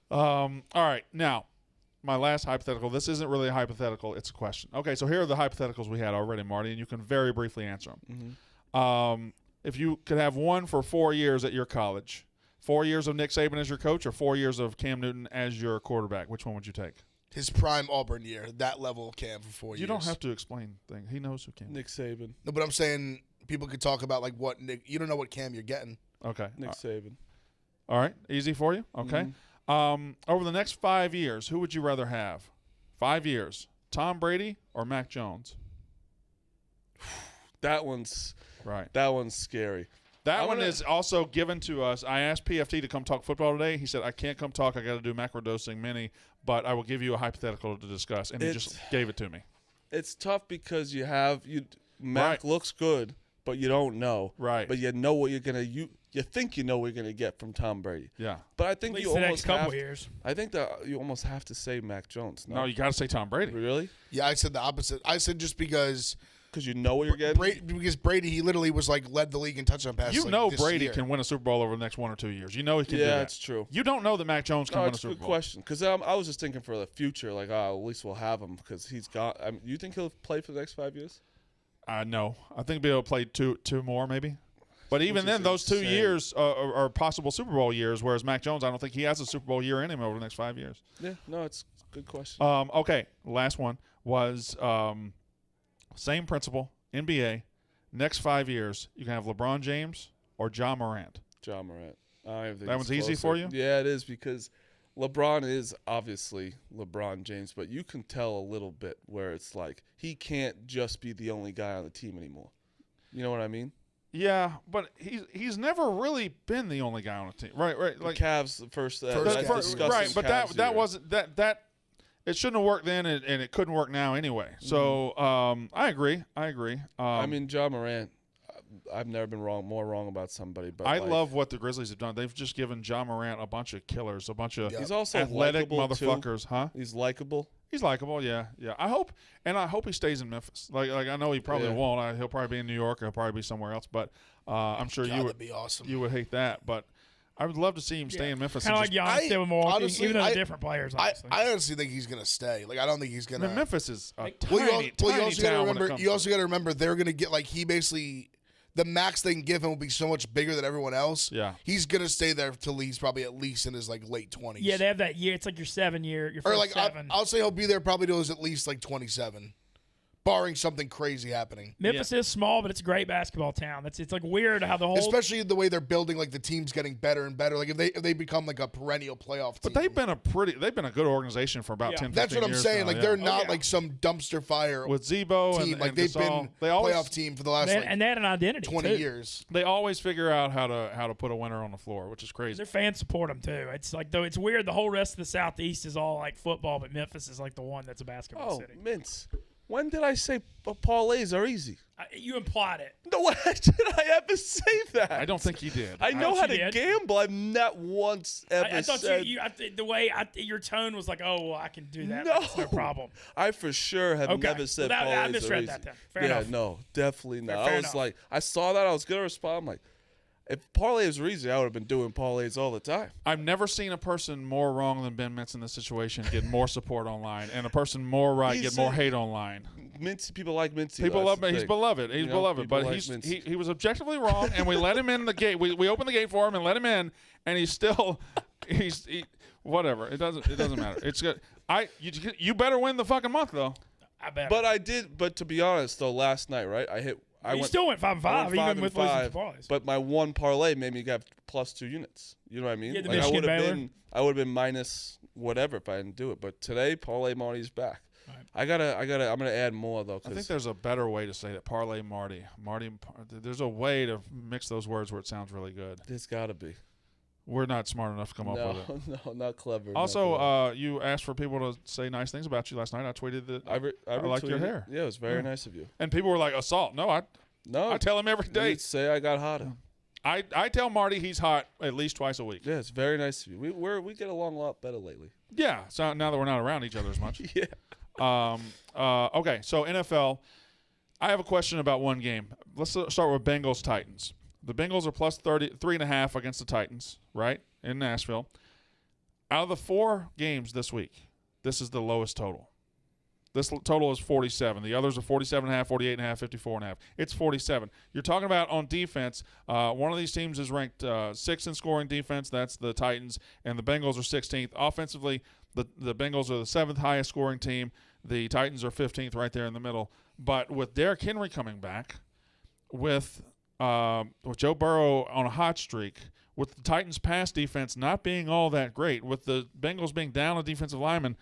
All right, now my last hypothetical. This isn't really a hypothetical; it's a question. Okay, so here are the hypotheticals we had already, Marty, and you can very briefly answer them. Mm-hmm. If you could have one for 4 years at your college, 4 years of Nick Saban as your coach, or 4 years of Cam Newton as your quarterback, which one would you take? His prime Auburn year, that level of Cam for 4 years. You don't have to explain things. He knows who Cam. Nick Saban. No, but I'm saying people could talk about like what Nick. You don't know what Cam you're getting. Okay. Nick Saban. All right. Easy for you. Okay. Over the next 5 years, who would you rather have? 5 years, Tom Brady or Mac Jones? That one's That scary. one is also given to us. I asked PFT to come talk football today. He said, I can't come talk. I got to do macrodosing mini, but I will give you a hypothetical to discuss. And he just gave it to me. It's tough because Mac looks good, but you don't know. Right. But you know what you think you know what you're gonna get from Tom Brady. Yeah. But I think At you least the almost next couple have. years. I think that you almost have to say Mac Jones. No, you got to say Tom Brady. Really? Yeah, I said the opposite. I said just because Because you know what you're getting. Brady, he literally was like led the league in touchdown passes. You like, know this Brady year. can win a Super Bowl over the next 1 or 2 years. You know he can do Yeah, that. that's true. You don't know that Mac Jones can No, win a it's a Super good Bowl. question. Because I was just thinking for the future, like, at least we'll have him because he's got. You think he'll play for the next 5 years? No. I think he'll play two more maybe. But even Which then, is those 2 insane. years are possible Super Bowl years, whereas Mac Jones, I don't think he has a Super Bowl year in him over the next 5 years. Yeah. No, it's a good question. Okay, last one was same principle, NBA. Next 5 years, you can have LeBron James or John Morant. John Morant. I think That it's one's easy closer. for you? Yeah, it is because LeBron is obviously LeBron James, but you can tell a little bit where it's like he can't just be the only guy on the team anymore. You know what I mean? Yeah, but he's never really been the only guy on the team. Right. Like Cavs, the first First that Cavs. disgusting right, but Cavs that year. wasn't that it shouldn't have worked then, and it couldn't work now anyway. So I agree. I mean, John Morant. I've never been more wrong about somebody, but I like, love what the Grizzlies have done. They've just given John Morant a bunch of killers, a bunch of He's also athletic likable, too. motherfuckers, huh? He's likable. He's likable, yeah. I hope he stays in Memphis. Like I know he probably Yeah. won't. He'll probably be in New York. He'll probably be somewhere else. But I'm sure God, you that'd would be awesome. you would hate that. But I would love to see him stay in Memphis. Kind of like and Giannis I- did with Milwaukee, honestly, even though they're I- different players, I obviously. honestly think he's gonna stay. Like I don't think he's I gonna. mean, Memphis is a Well, tiny, you tiny also got to town when it remember. comes You to also got to remember they're gonna get like he basically the max they can give him will be so much bigger than everyone else. Yeah. he's gonna stay there till he's probably at least in his like late 20s. yeah, they have that year. It's like your 7 year, your or first like 7. I'll say he'll be there probably till he's at least like 27, barring something crazy happening. Memphis is small, but it's a great basketball town. It's like weird how the whole Especially the way they're building, like the team's getting better and better. Like if they become like a perennial playoff team. But they've been a good organization for about Yeah. 10, 15 That's what I'm years saying. now, Like yeah. they're not yeah. like some dumpster fire with Zebo team. and Like they've Gasol, been they always playoff team for the last they, like and they had an identity 20 too. years. they always figure out how to put a winner on the floor, which is crazy. Their fans support them too. It's like though it's weird. The whole rest of the Southeast is all like football, but Memphis is like the one that's a basketball Oh, city. Mints. When did I say parlays are easy? You implied it. No, when did I ever say that? I don't think he did. I know thought how you to did. gamble. I've not once ever I thought said. the way your tone was like, oh, well, I can do that. No. That's no problem. I for sure have Okay. never said Well, I parlays are misread easy. that then. Fair yeah, enough. no, definitely not. Fair I was enough. like, I saw that. I was gonna respond. I'm like, if parlays were easy, I would have been doing parlays all the time. I've never seen a person more wrong than Ben Mintz in this situation get more support online, and a person more right He's get more a- hate online. Mincy, people like Mincy. People that's love the him. He's thing. beloved. He's You know, beloved. people But like he's Mincy. he was objectively wrong, and we let him in the gate. We opened the gate for him and let him in, and he's still whatever. It doesn't matter. It's good. You better win the fucking month though. I bet. But I did. But to be honest, though, last night, right? you still went 5-5, I went even 5 with and losing 5, to parlays. But my one parlay made me get plus 2 units. You know what I mean? Yeah, the Like, Michigan Baylor. I would have been minus whatever if I didn't do it. But today, parlay Marty's back. Right. I'm gonna add more though. I think there's a better way to say that. Parlay Marty. There's a way to mix those words where it sounds really good. there's gotta be. We're not smart enough to come up with it. No, not clever. Also, you asked for people to say nice things about you last night. I tweeted that I like your retweeted it. hair. Yeah, it was very Yeah. nice of you. And people were like, assault. No, I No, tell him every day. you say I got hotter. I tell Marty he's hot at least twice a week. Yeah, it's very nice of you. We get along a lot better lately. Yeah. So now that we're not around each other as much. Yeah. Okay. So NFL, I have a question about one game. Let's start with Bengals-Titans. The Bengals are plus 3.5 against the Titans, right, in Nashville. Out of the 4 games this week, this is the lowest total. This total is 47. The others are 47.5, 48.5, 54.5. It's 47. You're talking about on defense. One of these teams is ranked 6th in scoring defense. That's the Titans, and the Bengals are 16th. Offensively, the Bengals are the 7th highest scoring team. The Titans are 15th, right there in the middle. But with Derrick Henry coming back, with Joe Burrow on a hot streak, with the Titans' pass defense not being all that great, with the Bengals being down a defensive lineman,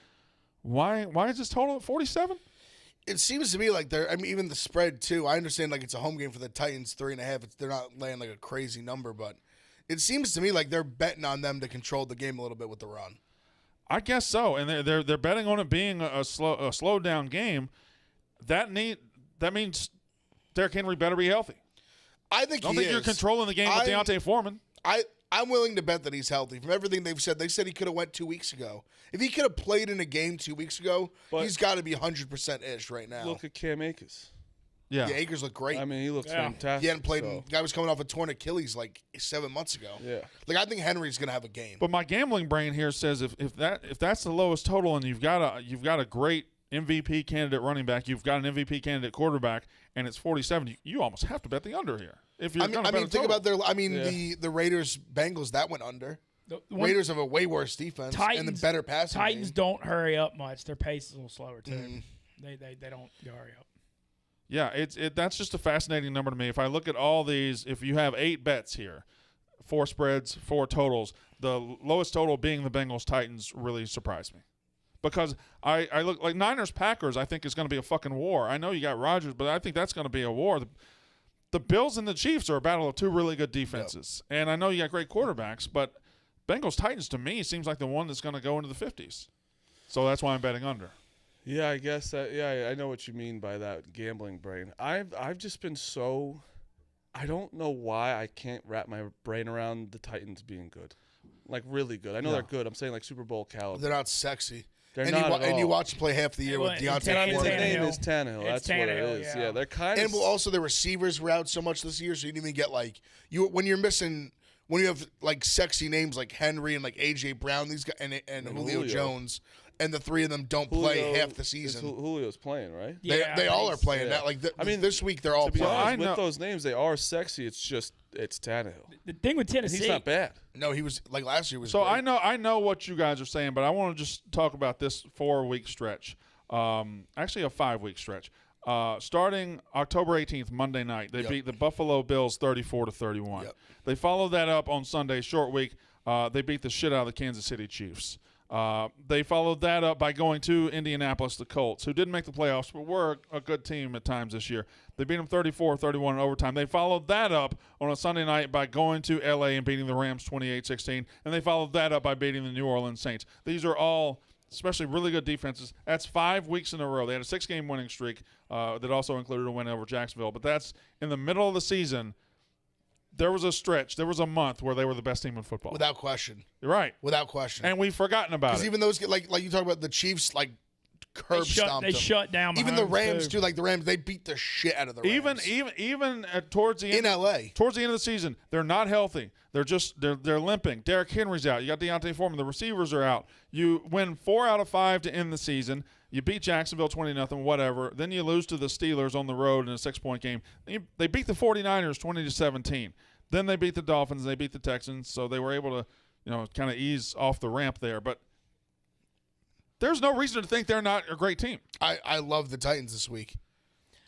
why is this total at 47? It seems to me like even the spread too. I understand like it's a home game for the Titans, 3.5. They're not laying like a crazy number, but it seems to me like they're betting on them to control the game a little bit with the run. I guess so, and they're betting on it being a slow down game. that means Derrick Henry better be healthy. I think Don't think you're controlling the game with Deontay Foreman. I'm willing to bet that he's healthy. From everything they've said, they said he could have went 2 weeks ago. If he could have played in a game 2 weeks ago, he's got to be 100%-ish right now. Look at Cam Akers. Yeah. Yeah, Akers looked great. I mean, he looks fantastic. He hadn't played. Guy was coming off a torn Achilles like 7 months ago. Yeah. Like I think Henry's gonna have a game. But my gambling brain here says if that's the lowest total and you've got a great MVP candidate running back, you've got an MVP candidate quarterback, and it's 47, you almost have to bet the under here. If you're think about the Raiders Bengals that went under. Raiders have a way worse defense and the better passing Titans game. don't hurry up much. Their pace is a little slower too. They don't hurry up. Yeah, that's just a fascinating number to me. If I look at all these, if you have 8 bets here, 4 spreads, 4 totals, the lowest total being the Bengals-Titans really surprised me. Because I look like Niners-Packers, I think is going to be a fucking war. I know you got Rodgers, but I think that's going to be a war. The Bills and the Chiefs are a battle of 2 really good defenses. Yep. And I know you got great quarterbacks, but Bengals-Titans to me seems like the one that's going to go into the 50s. So that's why I'm betting under. Yeah, I guess that. Yeah, I know what you mean by that gambling brain. I've just been so. I don't know why I can't wrap my brain around the Titans being good, like really good. I know they're good. I'm saying like Super Bowl caliber. They're not sexy. They're not at all. And you watch them play half the year with Deontay His Foreman. name is Tannehill. It's That's what it Tannehill, is. yeah. They're kind of. And also the receivers were out so much this year, so you didn't even get like when you're missing. When you have like sexy names like Henry and like AJ Brown, these guys and Julio Jones, and the 3 of them don't play half the season. Julio's playing, right? They all are playing that. Like this week they're all to be playing. honest, with those names, they are sexy. It's just it's Tannehill. The thing with Tennessee, he's not bad. No, he was like last year was. So great. I know what you guys are saying, but I want to just talk about this 4-week stretch. Actually, a 5-week stretch. Starting October 18th, Monday night, they beat the Buffalo Bills 34-31. Yep. They followed that up on Sunday, short week. They beat the shit out of the Kansas City Chiefs. They followed that up by going to Indianapolis, the Colts, who didn't make the playoffs but were a good team at times this year. They beat them 34-31 in overtime. They followed that up on a Sunday night by going to L.A. and beating the Rams 28-16, and they followed that up by beating the New Orleans Saints. These are all especially really good defenses. That's 5 weeks in a row. They had a 6-game winning streak that also included a win over Jacksonville. But that's in the middle of the season. There was a stretch. There was a month where they were the best team in football. Without question. You're right. Without question. And we've forgotten about it. Because even those, like you talk about the Chiefs, like curb stomped them. They shut down. Even the Rams too. Like the Rams, they beat the shit out of the Rams. Even towards the end in LA, towards the end of the season, they're not healthy. They're limping. Derrick Henry's out. You got Deontay Foreman. The receivers are out. You win 4 out of 5 to end the season. You beat Jacksonville 20-0, whatever. Then you lose to the Steelers on the road in a 6-point game. They beat the 49ers 20-17. Then they beat the Dolphins. They beat the Texans. So they were able to, kind of ease off the ramp there. But there's no reason to think they're not a great team. I love the Titans this week.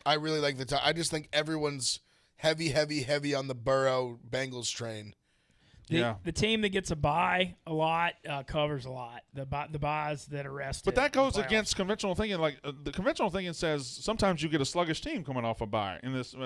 I really like the Titans. I just think everyone's heavy on the Burrow Bengals train. The team that gets a bye a lot covers a lot. The buys that are rested. But that goes against conventional thinking. Like the conventional thinking says sometimes you get a sluggish team coming off a bye in this.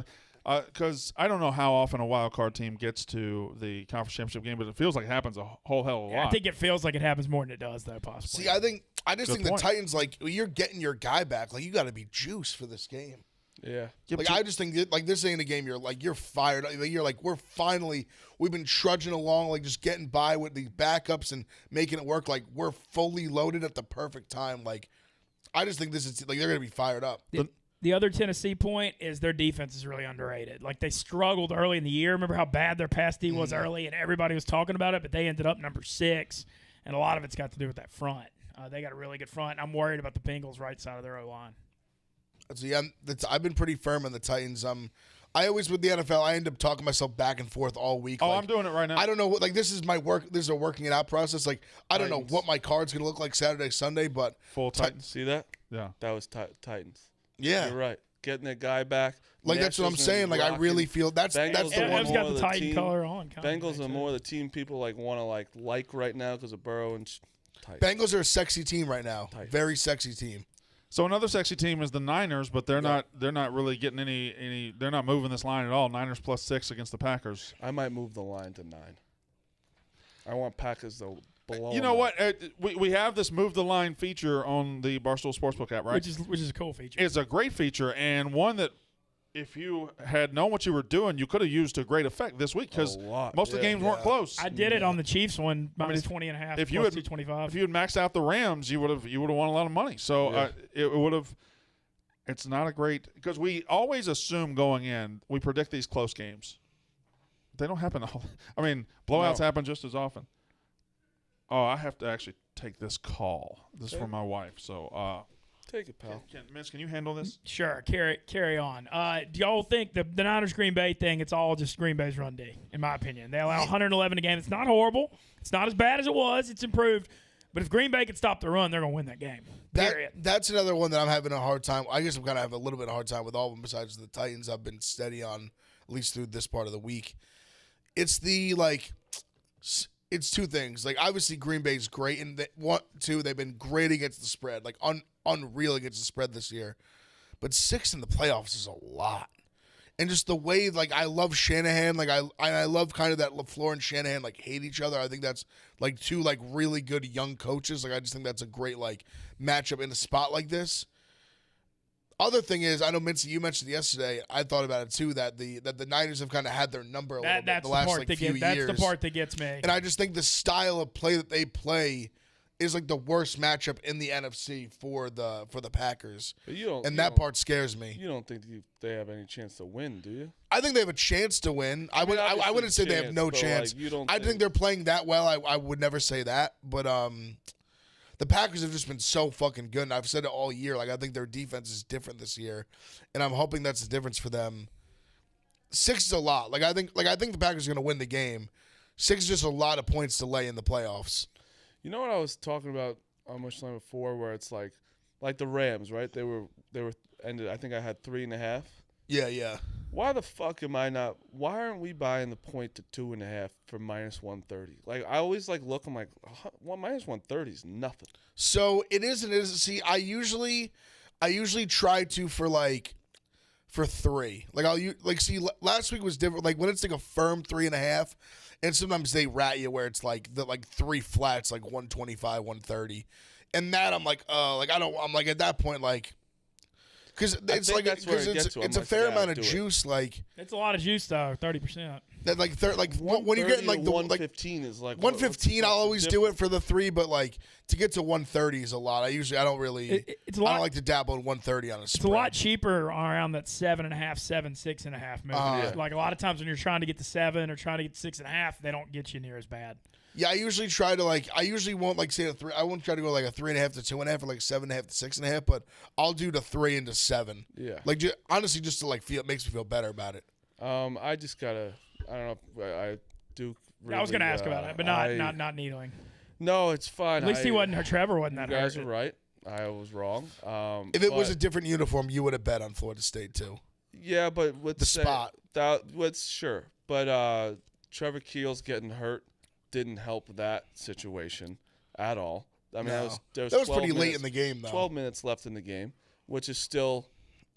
Because I don't know how often a wild card team gets to the conference championship game, but it feels like it happens a whole hell of a lot. I think it feels like it happens more than it does, though. Possibly. See, I just think the Titans, like, you're getting your guy back. Like, you got to be juiced for this game. Yeah. Like, I just think like this ain't a game you're fired. You're like, we've been trudging along, like just getting by with these backups and making it work. Like, we're fully loaded at the perfect time. Like, I just think this is like they're gonna be fired up. The other Tennessee point is their defense is really underrated. Like, they struggled early in the year. Remember how bad their pass D was early, and everybody was talking about it, but they ended up number 6, and a lot of it's got to do with that front. They got a really good front. I'm worried about the Bengals' right side of their O-line. See, I've been pretty firm on the Titans. I always, with the NFL, I end up talking myself back and forth all week. Oh, like, I'm doing it right now. I don't know what, like, this is my work. This is a working it out process. Like, I don't know what my card's going to look like Saturday, Sunday, but. Full Titans. See that? Yeah. That was Titans. Yeah. You're right. Getting that guy back. Like, that's what I'm saying. Like, I really feel that's the one. Bengals got the Titan color on. Bengals are more the team people want to like right now because of Burrow and Titans. Bengals are a sexy team right now. Titans. Very sexy team. So another sexy team is the Niners, but they're not really getting any they're not moving this line at all. Niners +6 against the Packers. I might move the line to 9. I want Packers to blow You 'em know out. what? We have this move the line feature on the Barstool Sportsbook app, right? which is a cool feature. It's a great feature and one that if you had known what you were doing, you could have used to great effect this week because A lot, most of the yeah. games weren't close. I did it on the Chiefs one, minus if- 20.5, if you plus had 225. If you had maxed out the Rams, you would have won a lot of money. So Yeah. it would have. It's not a great because we always assume going in we predict these close games. They don't happen all. I mean, blowouts happen just as often. Oh, I have to actually take this call. This is from my wife. So, Take it, pal. Miss, can you handle this? Sure, carry on. Do y'all think the Niners Green Bay thing? It's all just Green Bay's run D, in my opinion. They allow 111 a game. It's not horrible. It's not as bad as it was. It's improved. But if Green Bay can stop the run, they're gonna win that game. Period. That's another one that I'm having a hard time. I guess I'm gonna have a little bit of a hard time with all of them besides the Titans. I've been steady on at least through this part of the week. It's the it's two things. Like obviously Green Bay's great, and they've been great against the spread, like unreal against the spread this year. But 6 in the playoffs is a lot. And just the way, like, I love Shanahan. Like, I love kind of that LaFleur and Shanahan, like, hate each other. I think that's, like, two, like, really good young coaches. Like, I just think that's a great, like, matchup in a spot like this. Other thing is, I know, Mincy, you mentioned yesterday, I thought about it, too, that the Niners have kind of had their number a little bit That's the last, part like, that few years. That's the part that gets me. And I just think the style of play that they play is like the worst matchup in the NFC for the Packers. But you don't, And you that don't- part scares me. You don't think they have any chance to win, do you? I think they have a chance to win. I mean, wouldn't obviously say they have no but, chance. like, you don't I think they're playing that well. I would never say that. But the Packers have just been so fucking good. And I've said it all year. Like I think their defense is different this year. And I'm hoping that's the difference for them. 6 is a lot. I think the Packers are gonna win the game. 6 is just a lot of points to lay in the playoffs. You know what I was talking about on much time before, where it's like the Rams, right? They were ended. I think I had 3.5. Yeah. Why the fuck am I not? Why aren't we buying the point to 2.5 for minus 130? Like I always look. I'm like, minus 130 is nothing. So it is and it isn't. See, I usually try to for 3. See, last week was different. Like when it's like a firm 3.5, and sometimes they rat you where it's like 3 flats, like 125, 130, and that I'm like, I'm like at that point like. Because it's think that's where it gets to. it's a I'm fair like, yeah, amount of do it. juice, like It's a lot of juice though, 30%. that, when you're getting like the 115 is like 115, I'll always do difference? it for the 3, but like to get to 130 is a lot. I don't really, It's a I lot. don't like to dabble in 130 on a It's spread. a lot cheaper around that 7.5, 7, 6.5 movie. Yeah. Like a lot of times when you're trying to get to 7 or trying to get to 6.5, they don't get you near as bad. Yeah, I usually try to I usually won't say a 3. I won't try to go like a 3.5 to 2.5 or like 7.5 to 6.5, but I'll do the 3 into 7. Yeah. Honestly, just to feel, it makes me feel better about it. I just gotta. I don't know. I do. Really, I was going to ask about it, but not needling. No, it's fine. At least Trevor wasn't You that guys hurt. are right. I was wrong. If it was a different uniform, you would have bet on Florida State too. yeah, but with The spot. Sure, but Trevor Keel's getting hurt didn't help that situation at all. I mean, No. there was That was 12 pretty late minutes- in the game, though. 12 minutes left in the game, which is still,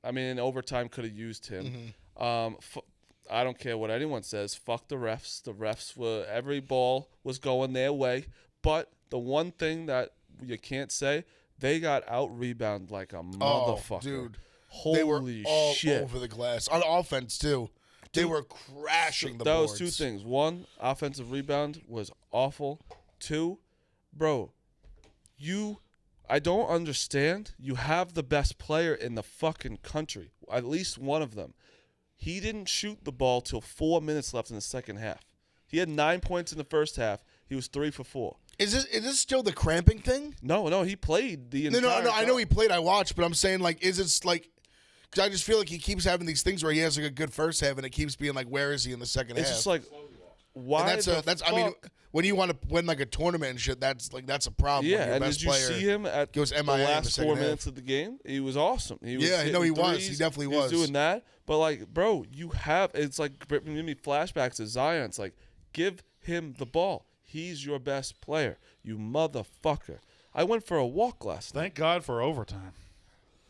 I mean, in overtime could have used him. I don't care what anyone says. Fuck the refs. The refs were, every ball was going their way. But the one thing that you can't say, they out rebound like a motherfucker. Dude. Holy They were all shit. over the glass. On offense, too. They were crashing the That boards. was 2 things. 1, offensive rebound was awful. 2, bro, I don't understand. You have the best player in the fucking country, at least one of them. He didn't shoot the ball till 4 minutes left in the second half. He had 9 points in the first half. He was 3 for 4. Is this still the cramping thing? No, he played the entire No. I know time. he played. I watched, but I'm saying is it because I just feel like he keeps having these things where he has a good first half and it keeps being where is he in the second It's half? just why? And that's I mean, when you want to win a tournament and shit, that's a problem. Yeah, when your and best did you player see him at goes the MIA in the last second 4 half. minutes of the game? He was awesome. He was Yeah, I know he hitting was. He threes. definitely He was was. doing that. But bro, you have it's giving me flashbacks to Zion. It's give him the ball. He's your best player. You motherfucker. I went for a walk last night. Thank God for overtime.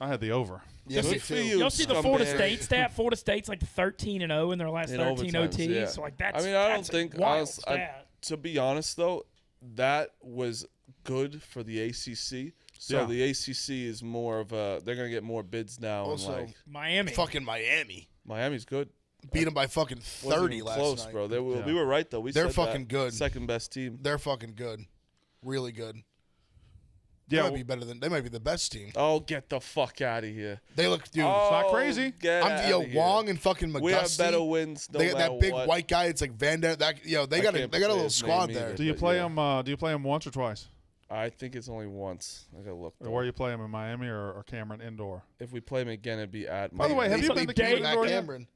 I had the over. Yeah, Good me for too. you. Y'all see the Florida scumbag. State stat? Florida State's 13-0 in their last In 13 overtimes, OTs. yeah. So that's I mean, I don't that's a think wild honest, stat. to be honest though, that was good for the ACC. So Yeah. the ACC is more of a. They're gonna get more bids now. Also, and like Miami. Fucking Miami Miami's good. beat them by fucking Wasn't 30 even last close, night. bro. They were, Yeah. We were right though. They're said fucking that. good. Second best team. They're fucking good, really good. Yeah, They might be better than. They might be the best team. Oh, get the fuck out of here. They look, dude. not crazy. Get I'm outta here. Wong and fucking McGusty. We have better wins. No they got matter that big what. white guy. It's like Van Der. That they I got can't a say little his squad name there. either. do you but play yeah. them? Do you play them once or twice? I think it's only once. I gotta look. Or where you play them in Miami or Cameron indoor? If we play them again, it'd be at. By the way, have you been to Cameron Matt Indoor yet? Cameron.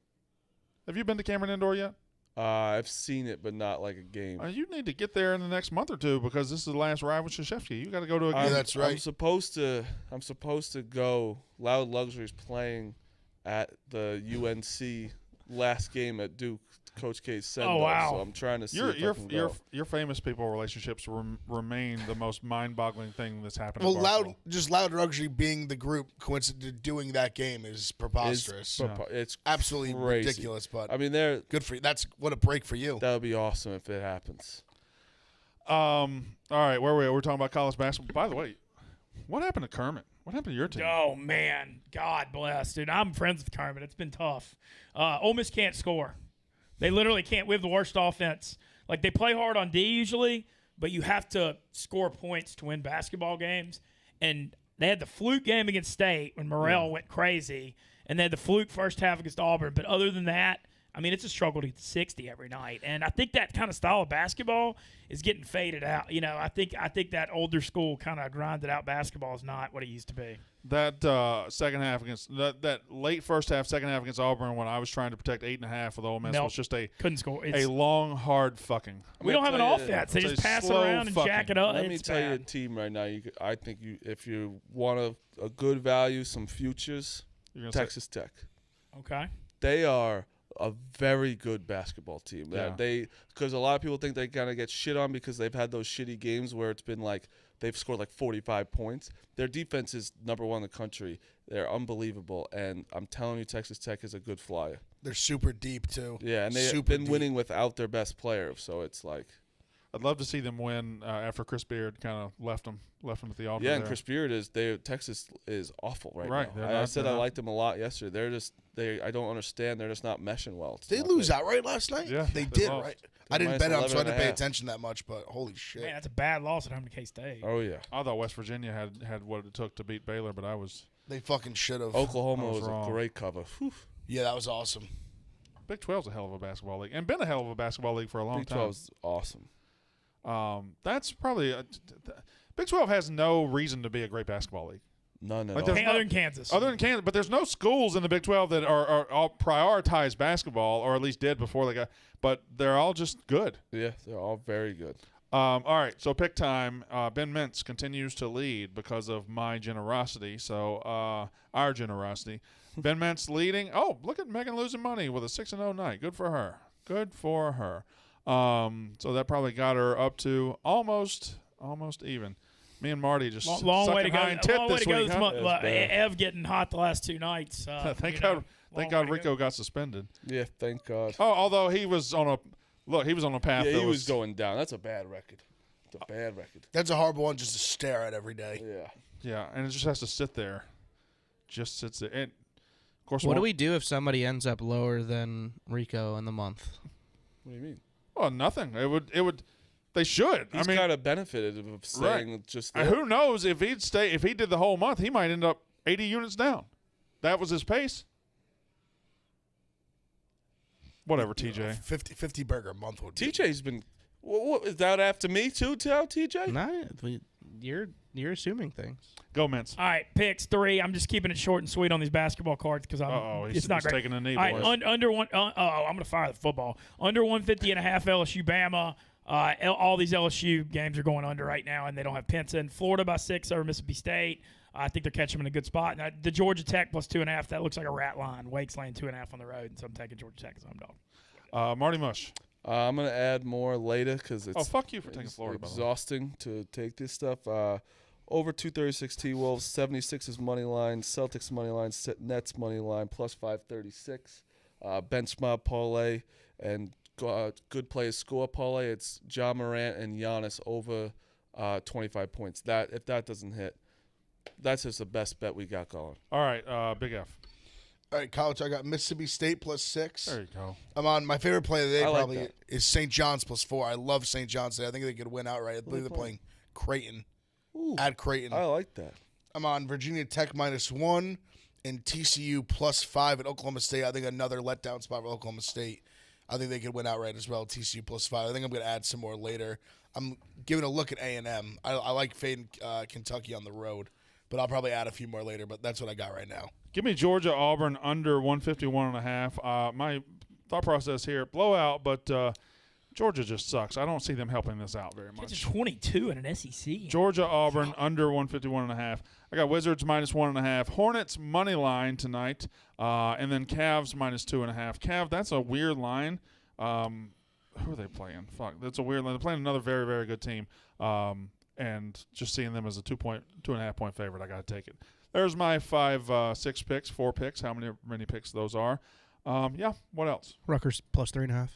Have you been to Cameron Indoor yet? I've seen it, but not like a game. You need to get there in the next month or two because this is the last ride with Krzyzewski. You got to go to a game. Yeah, that's right. I'm supposed to go. Loud Luxury's playing at the UNC last game at Duke. Coach K said. Oh, wow. So I'm trying to see if I can go. Your famous people relationships remain the most mind-boggling thing that's happened. Well, in Barstool. Loud Luxury being the group coincident doing that game is preposterous. It's Absolutely crazy. ridiculous, but I mean, they're good for you. That's what a break for you. that would be awesome if it happens. All right, where we're talking about college basketball. By the way, what happened to Kermit? What happened to your team? Oh man, God bless, dude. I'm friends with Kermit. It's been tough. Ole Miss can't score. They literally can't. We have the worst offense. Like they play hard on D usually, but you have to score points to win basketball games. And they had the fluke game against State when Morrell went crazy, and they had the fluke first half against Auburn. But other than that, I mean, it's a struggle to get to 60 every night. And I think that kind of style of basketball is getting faded out. You know, I think that older school kind of grinded out basketball is not what it used to be. That second half against that late first half, second half against Auburn when I was trying to protect 8.5 with Ole Miss Nope. was just Couldn't score. a long, hard fucking. We don't have an offense. They It's just a pass it slow around and fucking- jack it up. Let me It's tell you a bad. team right now. I think if you want a good value, some futures, You're gonna say- Texas Tech. Okay. They are a very good basketball team. Yeah. Because a lot of people think they kind of get shit on because they've had those shitty games where it's been like they've scored like 45 points. Their defense is number one in the country. They're unbelievable, and I'm telling you, Texas Tech is a good flyer. They're super deep too. Yeah, and they've Super been deep. winning without their best player, so it's like I'd love to see them win after Chris Beard kind of left them at the altar. yeah. And there. Chris Beard Texas is awful right Right, now. they're I not- said they're I not- liked them a lot yesterday. I don't understand. They're just not meshing well. It's They not lose there. outright last night. Yeah, they they did lost. right. They're I didn't minus bet on, them, so I 11 didn't and a pay half. attention that much. But holy shit, Man, that's a bad loss at home to K-State. Oh yeah. I thought West Virginia had what it took to beat Baylor, but I was they fucking should have. Oklahoma I was was a wrong. great cover. Whew. Yeah, that was awesome. Big 12's a hell of a basketball league and been a hell of a basketball league for a long Big time. 12's awesome. That's probably Big 12 has no reason to be a great basketball league. None at Like all. there's Other than Kansas. Other than Kansas, but there's no schools in the Big 12 that are all prioritize basketball, or at least did before they got. But they're all just good. Yeah, they're all very good. All right, so pick time. Ben Mintz continues to lead because of my generosity. So our generosity. Ben Mintz leading. Oh, look at Megan losing money with a 6-0 night. Good for her. Good for her. So that probably got her up to almost even. Me and Marty just long way to sucking go. high and tit Long way this to go week. this Huh? month. That's bad. Ev getting hot the last 2 nights. Thank you know, God. Thank long God way to Rico go. got suspended. Yeah, thank God. Oh, although he was on a path. Yeah, that he was going down. That's a bad record. It's a bad record. That's a horrible one just to stare at every day. Yeah. Yeah, and it just has to sit there. Just sits there. And of course, What do we do if somebody ends up lower than Rico in the month? What do you mean? Well, nothing. It would. They should. He's I mean, kind of benefited of staying just there. who knows if he'd stay? If he did the whole month, he might end up 80 units down. That was his pace. Whatever, TJ. 50 burger a month would be. TJ's been. What is that after me too? Tell TJ. Nah, you're assuming things. Go, Mintz. All right, picks 3. I'm just keeping it short and sweet on these basketball cards because Uh-oh, it's not great. taking a knee, All right, boys. under one. I'm going to fire the football. Under 150.5 LSU Bama. All these LSU games are going under right now, and they don't have Pinson. Florida by 6 over Mississippi State. I think they're catching them in a good spot. Now, the Georgia Tech plus 2.5. That looks like a rat line. Wake's laying 2.5 on the road, and so I'm taking Georgia Tech as home dog. Marty Mush. I'm gonna add more later because it's. Oh, fuck you for taking it's Florida. By the way. exhausting to take this stuff. Over 236 T-Wolves, 76 is money line, Celtics money line, Nets money line plus 536. Bench mob parlay and good players score parlay. It's Ja Morant and Giannis over 25 points. That if that doesn't hit, that's just the best bet we got going. All right, Big F. All right, college. I got Mississippi State +6. There you go. I'm on my favorite play of the day. I like Probably that. is St. John's +4. I love St. John's today. I think they could win outright. I believe they're playing Creighton. At Creighton. I like that. I'm on Virginia Tech -1 and TCU +5 at Oklahoma State. I think another letdown spot for Oklahoma State. I think they could win outright as well. TCU +5. I think I'm going to add some more later. I'm giving a look at A&M. I like fading Kentucky on the road, but I'll probably add a few more later. But that's what I got right now. Give me Georgia Auburn under 151.5. My thought process here, blowout, but Georgia just sucks. I don't see them helping this out very It's much. 22 in an SEC. Georgia Auburn under 151.5. I got Wizards -1.5. Hornets money line tonight, and then Cavs -2.5. Cav, that's a weird line. Who are they playing? Fuck, that's a weird line. They're playing another very, very good team, and just seeing them as a 2.5 point favorite, I got to take it. There's my 4 picks. How many picks those are? Yeah. What else? Rutgers +3.5.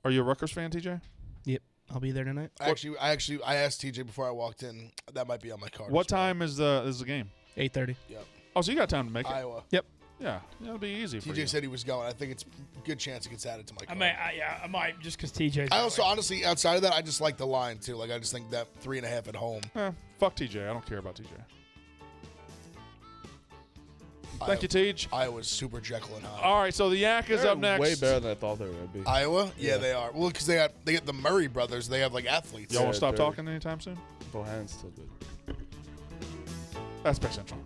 Are you a Rutgers fan, TJ? Yep, I'll be there tonight. I asked TJ before I walked in. That might be on my card. What as well. time is the game? 8:30. Oh, so you got time to make it. Iowa. Yep. Yeah, it'll be easy for you. TJ said he was going. I think it's a good chance it gets added to my card. I might just because TJ's. I also, honestly, outside of that, I just like the line, too. Like, I just think that 3.5 at home. Fuck TJ. I don't care about TJ. Thank you, Tej. Iowa's super Jekyll and Hyde. All right, so the Yak is They're up next. Way better than I thought they were going to be. Iowa? Yeah, they are. Well, because they get the Murray brothers. They have, like, athletes. Y'all want Yeah, to stop they're- talking anytime soon? Bohan's still good. That's Pick Central.